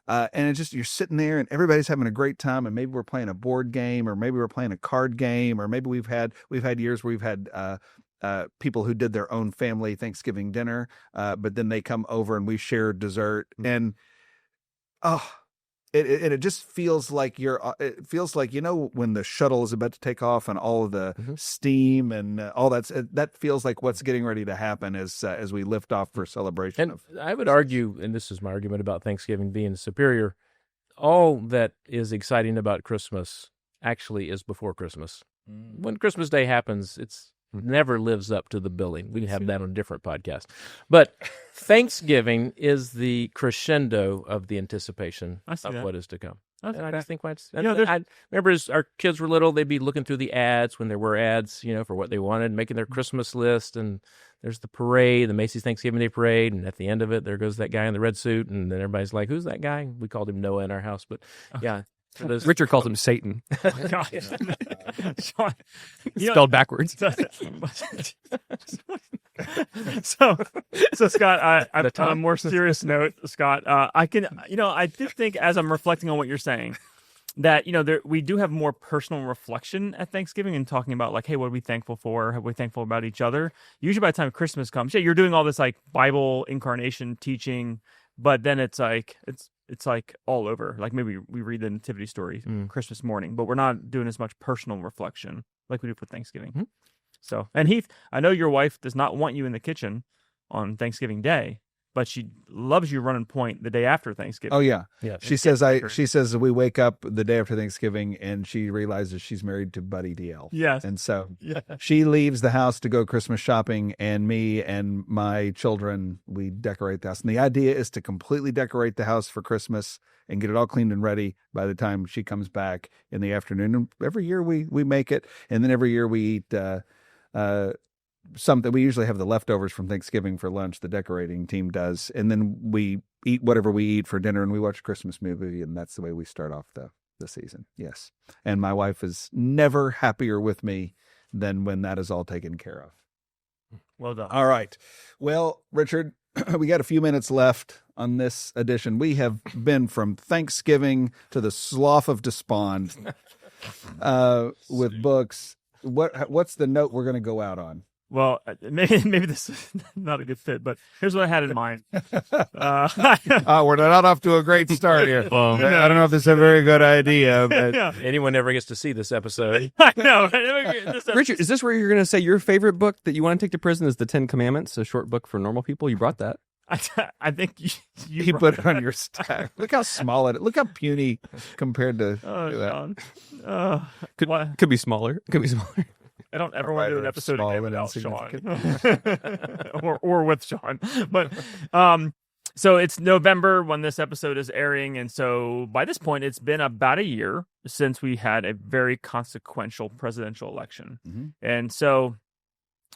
S2: And it's just, you're sitting there and everybody's having a great time, and maybe we're playing a board game, or maybe we're playing a card game, or maybe we've had years where we've had people who did their own family Thanksgiving dinner, but then they come over and we share dessert. And it just feels like it feels like, when the shuttle is about to take off and all of the steam and all that feels like what's getting ready to happen as we lift off for celebration.
S4: And I would argue, and this is my argument about Thanksgiving being superior, all that is exciting about Christmas actually is before Christmas. When Christmas Day happens, it's never lives up to the billing. We can have that on a different podcast. But Thanksgiving is the crescendo of the anticipation of what is to come. I just think I remember as our kids were little, they'd be looking through the ads when there were ads, for what they wanted, making their Christmas list, and there's the parade, the Macy's Thanksgiving Day Parade, and at the end of it, there goes that guy in the red suit, and then everybody's like, "Who's that guy?" We called him Noah in our house, but yeah.
S3: Richard calls him Satan.
S1: Spelled
S3: backwards.
S1: So Scott, on a more serious note, Scott, I did think, as I'm reflecting on what you're saying, that we do have more personal reflection at Thanksgiving and talking about, like, hey, what are we thankful for? Are we thankful about each other? Usually by the time Christmas comes, you're doing all this like Bible incarnation teaching, but then it's like all over. Like, maybe we read the nativity story Christmas morning, but we're not doing as much personal reflection like we do for Thanksgiving. Mm-hmm. So, and Heath, I know your wife does not want you in the kitchen on Thanksgiving Day, but she loves you running point the day after Thanksgiving.
S2: Oh yeah. She says we wake up the day after Thanksgiving and she realizes she's married to Buddy DL.
S1: Yes.
S2: And so she leaves the house to go Christmas shopping, and me and my children, we decorate the house. And the idea is to completely decorate the house for Christmas and get it all cleaned and ready by the time she comes back in the afternoon. And every year we make it, and then every year we eat something. We usually have the leftovers from Thanksgiving for lunch, the decorating team does, and then we eat whatever we eat for dinner, and we watch a Christmas movie, and that's the way we start off the season. Yes. And my wife is never happier with me than when that is all taken care of.
S1: Well done.
S2: All right. Well, Richard, we got a few minutes left on this edition. We have been from Thanksgiving to the slough of despond with books. What's the note we're going to go out on?
S1: Well, maybe this is not a good fit, but here's what I had in mind.
S2: We're not off to a great start here. I don't know if this is a very good idea, but
S4: anyone never gets to see this episode.
S1: I know.
S3: Richard, is this where you're going to say your favorite book that you want to take to prison is The 10 Commandments, a short book for normal people? You brought that.
S1: I think
S2: you put it on your stack. Look how small it is. Look how puny compared to that.
S3: Could be smaller. Could be smaller.
S1: I don't ever want to do an
S2: writer of
S1: episode
S2: small
S1: again
S2: and
S1: without Sean.
S2: insignificant.
S1: or with Sean. But so it's November when this episode is airing, and so by this point, it's been about a year since we had a very consequential presidential election.
S2: Mm-hmm.
S1: And so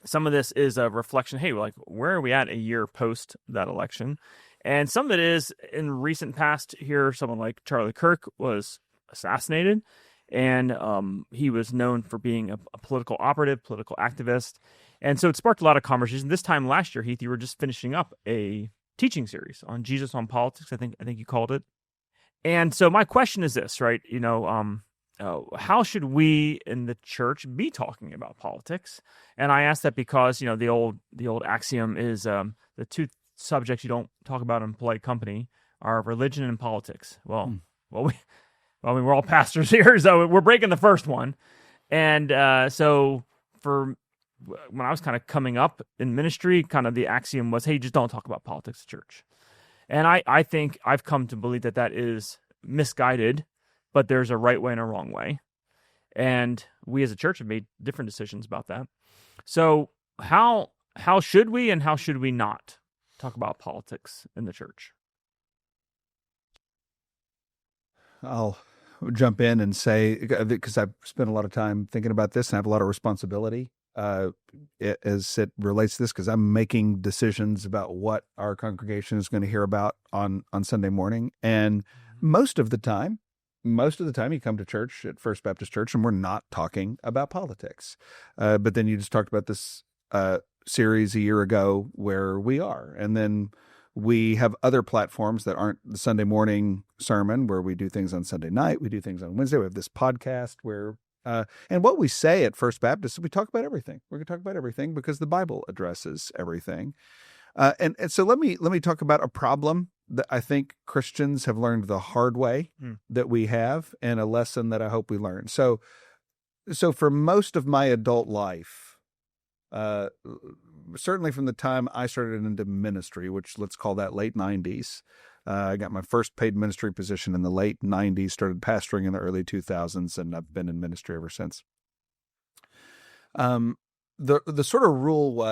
S1: some of this is a reflection, hey, like, where are we at a year post that election? And some of it is, in recent past here, someone like Charlie Kirk was assassinated, and he was known for being a political operative, political activist. And so it sparked a lot of conversation. This time last year, Heath, you were just finishing up a teaching series on Jesus on politics, I think you called it. And so my question is this, right? How should we in the church be talking about politics? And I ask that because, the old axiom is the two subjects you don't talk about in polite company are religion and politics. Well, we're all pastors here, so we're breaking the first one. And so for when I was kind of coming up in ministry, kind of the axiom was, hey, just don't talk about politics at church. And I think I've come to believe that is misguided, but there's a right way and a wrong way. And we as a church have made different decisions about that. So how should we and how should we not talk about politics in the church?
S2: I'll jump in and say, because I've spent a lot of time thinking about this and I have a lot of responsibility as it relates to this, because I'm making decisions about what our congregation is going to hear about on Sunday morning. And most of the time you come to church at First Baptist Church and we're not talking about politics. But then you just talked about this series a year ago where we are. And then we have other platforms that aren't the Sunday morning sermon where we do things on Sunday night. We do things on Wednesday. We have this podcast where, and what we say at First Baptist is we talk about everything. We're going to talk about everything because the Bible addresses everything. And so let me talk about a problem that I think Christians have learned the hard way that we have, and a lesson that I hope we learn. So for most of my adult life, certainly from the time I started into ministry, which let's call that late 90s, I got my first paid ministry position in the late 90s, started pastoring in the early 2000s, and I've been in ministry ever since. The sort of rule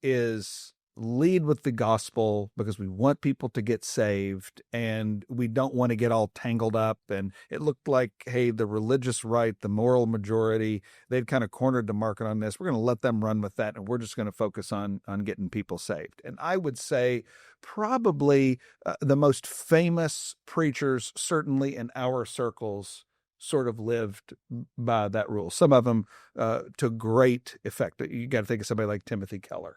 S2: is lead with the gospel because we want people to get saved and we don't want to get all tangled up. And it looked like, hey, the religious right, the moral majority, they'd kind of cornered the market on this. We're going to let them run with that, and we're just going to focus on getting people saved. And I would say probably the most famous preachers, certainly in our circles, sort of lived by that rule. Some of them to great effect. You got to think of somebody like Timothy Keller.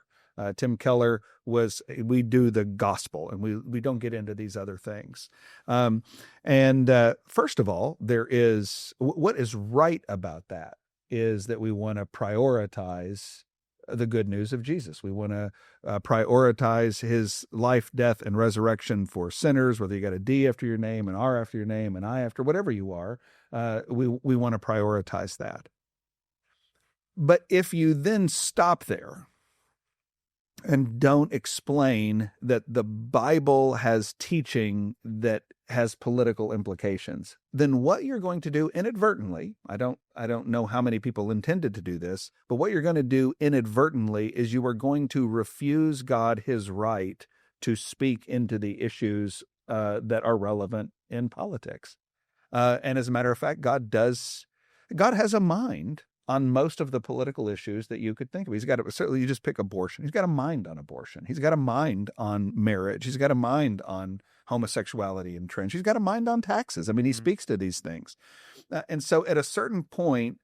S2: Tim Keller we do the gospel and we don't get into these other things. First of all, what is right about that is that we want to prioritize the good news of Jesus. We want to prioritize his life, death, and resurrection for sinners, whether you got a D after your name, an R after your name, an I after whatever you are. We want to prioritize that. But if you then stop there and don't explain that the Bible has teaching that has political implications, then what you're going to do inadvertently, I don't know how many people intended to do this, but what you're going to do inadvertently is you are going to refuse God his right to speak into the issues that are relevant in politics. And as a matter of fact, God has a mind on most of the political issues that you could think of. Certainly you just pick abortion. He's got a mind on abortion. He's got a mind on marriage. He's got a mind on homosexuality and trans. He's got a mind on taxes. I mean, he speaks to these things. And so at a certain point,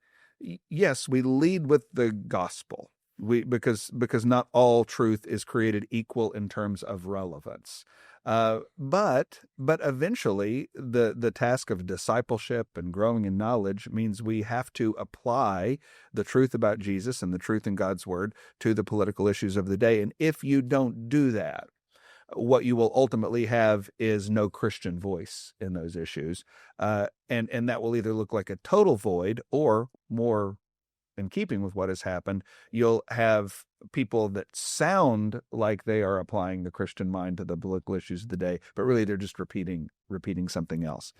S2: yes, we lead with the gospel. Because not all truth is created equal in terms of relevance. But eventually the task of discipleship and growing in knowledge means we have to apply the truth about Jesus and the truth in God's word to the political issues of the day. And if you don't do that, what you will ultimately have is no Christian voice in those issues. And that will either look like a total void, or more in keeping with what has happened, you'll have people that sound like they are applying the Christian mind to the political issues of the day, but really they're just repeating something else.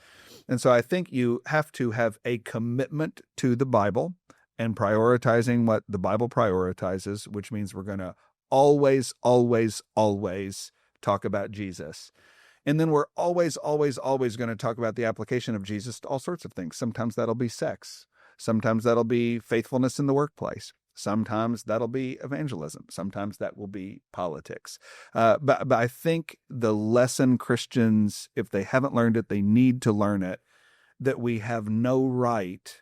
S2: And so I think you have to have a commitment to the Bible and prioritizing what the Bible prioritizes, which means we're going to always, always, always talk about Jesus. And then we're always, always, always going to talk about the application of Jesus to all sorts of things. Sometimes that'll be sex. Sometimes that'll be faithfulness in the workplace. Sometimes that'll be evangelism. Sometimes that will be politics. But I think the lesson Christians, if they haven't learned it, they need to learn it, that we have no right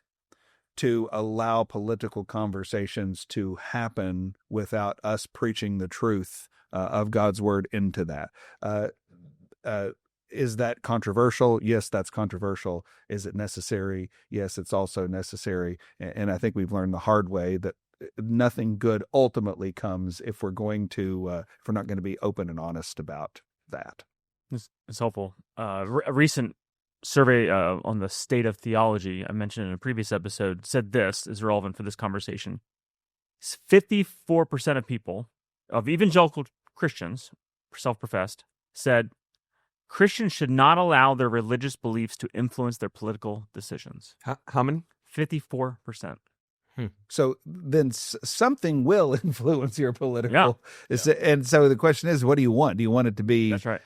S2: to allow political conversations to happen without us preaching the truth of God's word into that. Is that controversial? Yes, that's controversial. Is it necessary? Yes, it's also necessary. And I think we've learned the hard way that nothing good ultimately comes if we're going to, if we're not going to be open and honest about that.
S1: It's helpful. A recent survey on the state of theology I mentioned in a previous episode said this is relevant for this conversation. 54% of people, of evangelical Christians, self-professed, said Christians should not allow their religious beliefs to influence their political decisions.
S3: How many?
S1: 54%.
S2: So then something will influence your political.
S1: Yeah.
S2: And so the question is, what do you want? Do you want it to be?
S1: That's right.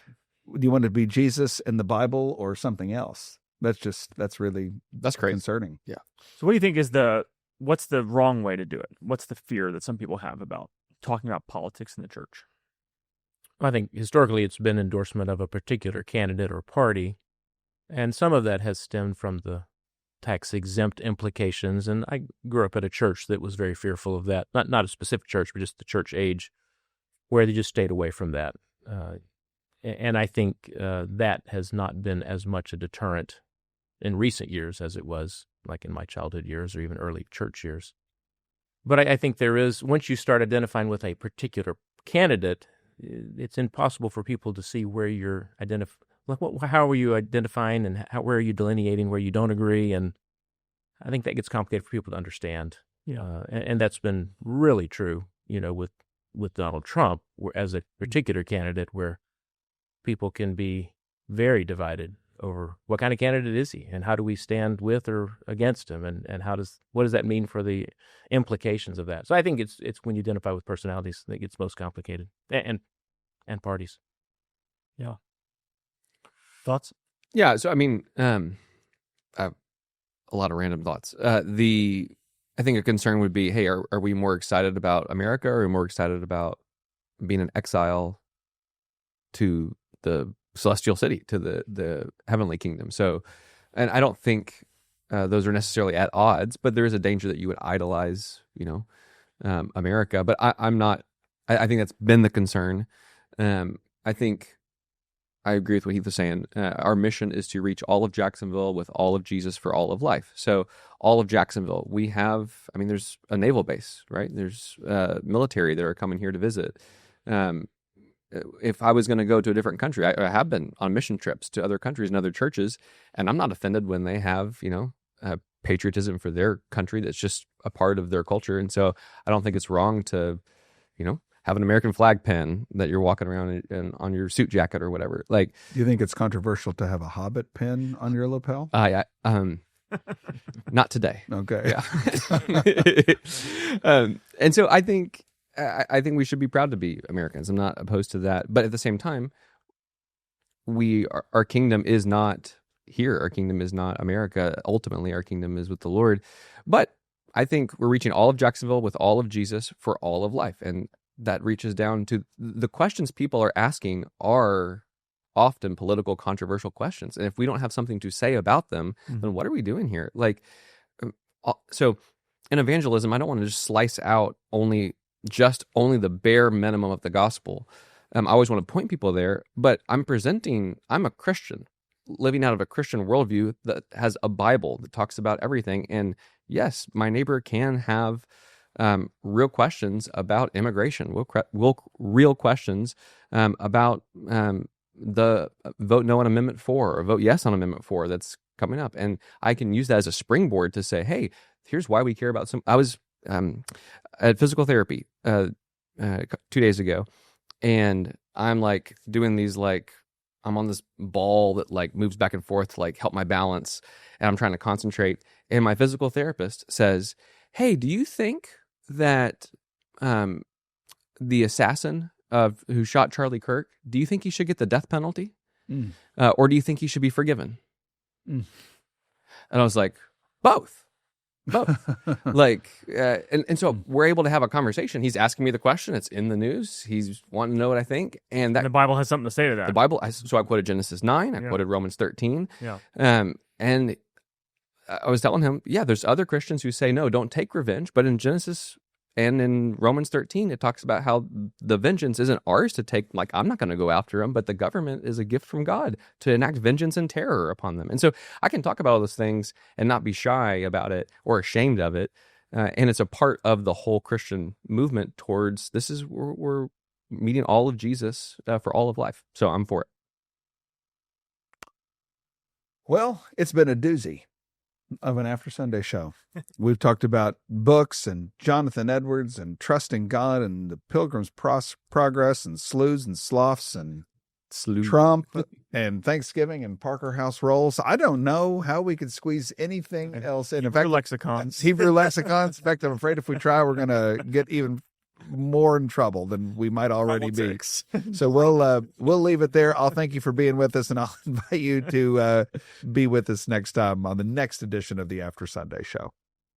S2: Do you want it to be Jesus and the Bible or something else? That's really
S3: crazy.
S2: Concerning.
S3: Yeah.
S1: So what do you think is what's the wrong way to do it? What's the fear that some people have about talking about politics in the church?
S4: I think historically it's been endorsement of a particular candidate or party, and some of that has stemmed from the tax-exempt implications, and I grew up at a church that was very fearful of that. Not a specific church, but just the church age, where they just stayed away from that. And I think that has not been as much a deterrent in recent years as it was like in my childhood years or even early church years. But I think there is, once you start identifying with a particular candidate, it's impossible for people to see where you're how are you identifying and where are you delineating where you don't agree, and I think that gets complicated for people to understand.
S1: Yeah,
S4: and that's been really true, with Donald Trump as a particular candidate, where people can be very divided over what kind of candidate is he and how do we stand with or against him, and what does that mean for the implications of that. So I think it's when you identify with personalities that it gets most complicated, and parties.
S1: Yeah. Thoughts?
S3: Yeah. So I mean, I have a lot of random thoughts. I think a concern would be, hey, are we more excited about America, or are we more excited about being in exile to the celestial city, to the heavenly kingdom? So, and I don't think those are necessarily at odds, but there is a danger that you would idolize, America. But I'm not. I think that's been the concern. I think I agree with what Heath was saying. Our mission is to reach all of Jacksonville with all of Jesus for all of life. So all of Jacksonville, we have, there's a naval base, right? There's military that are coming here to visit. If I was going to go to a different country, I have been on mission trips to other countries and other churches, and I'm not offended when they have, patriotism for their country that's just a part of their culture. And so I don't think it's wrong to, have an American flag pin that you're walking around and on your suit jacket or whatever. Like,
S2: do you think it's controversial to have a Hobbit pin on your lapel?
S3: Not today.
S2: Okay.
S3: Yeah. And so I think we should be proud to be Americans. I'm not opposed to that, but at the same time, our kingdom is not here. Our kingdom is not America. Ultimately, our kingdom is with the Lord. But I think we're reaching all of Jacksonville with all of Jesus for all of life, and that reaches down to the questions people are asking are often political, controversial questions. And if we don't have something to say about them, then what are we doing here? Like, so in evangelism, I don't want to just slice out only the bare minimum of the gospel. I always want to point people there, but I'm a Christian living out of a Christian worldview that has a Bible that talks about everything. And yes, my neighbor can have real questions about immigration, real questions about the vote no on Amendment 4 or vote yes on Amendment 4 that's coming up. And I can use that as a springboard to say, hey, here's why we care about I was at physical therapy 2 days ago, and I'm like doing these, like, I'm on this ball that like moves back and forth to like help my balance, and I'm trying to concentrate. And my physical therapist says, hey, do you think that the assassin who shot Charlie Kirk, do you think he should get the death penalty? Or do you think he should be forgiven? And I was like, both. Like, and so we're able to have a conversation. He's asking me the question. It's in the news. He's wanting to know what I think. And
S1: the Bible has something to say to that.
S3: The Bible, so I quoted Genesis 9. I quoted Romans 13.
S1: Yeah.
S3: And I was telling him, there's other Christians who say, no, don't take revenge. But in Genesis and in Romans 13, it talks about how the vengeance isn't ours to take. Like, I'm not going to go after them, but the government is a gift from God to enact vengeance and terror upon them. And so I can talk about all those things and not be shy about it or ashamed of it. And it's a part of the whole Christian movement towards this is we're meeting all of Jesus for all of life. So I'm for it.
S2: Well, it's been a doozy of an After Sunday show. We've talked about books and Jonathan Edwards and trusting God and the Pilgrim's Progress and Slews and Sloths and Trump and Thanksgiving and Parker House Rolls. I don't know how we could squeeze anything else in. In fact,
S1: lexicons.
S2: Hebrew lexicons. In fact, I'm afraid if we try, we're going to get even more in trouble than we might already be. So we'll leave it there. I'll thank you for being with us, and I'll invite you to be with us next time on the next edition of the After Sunday Show.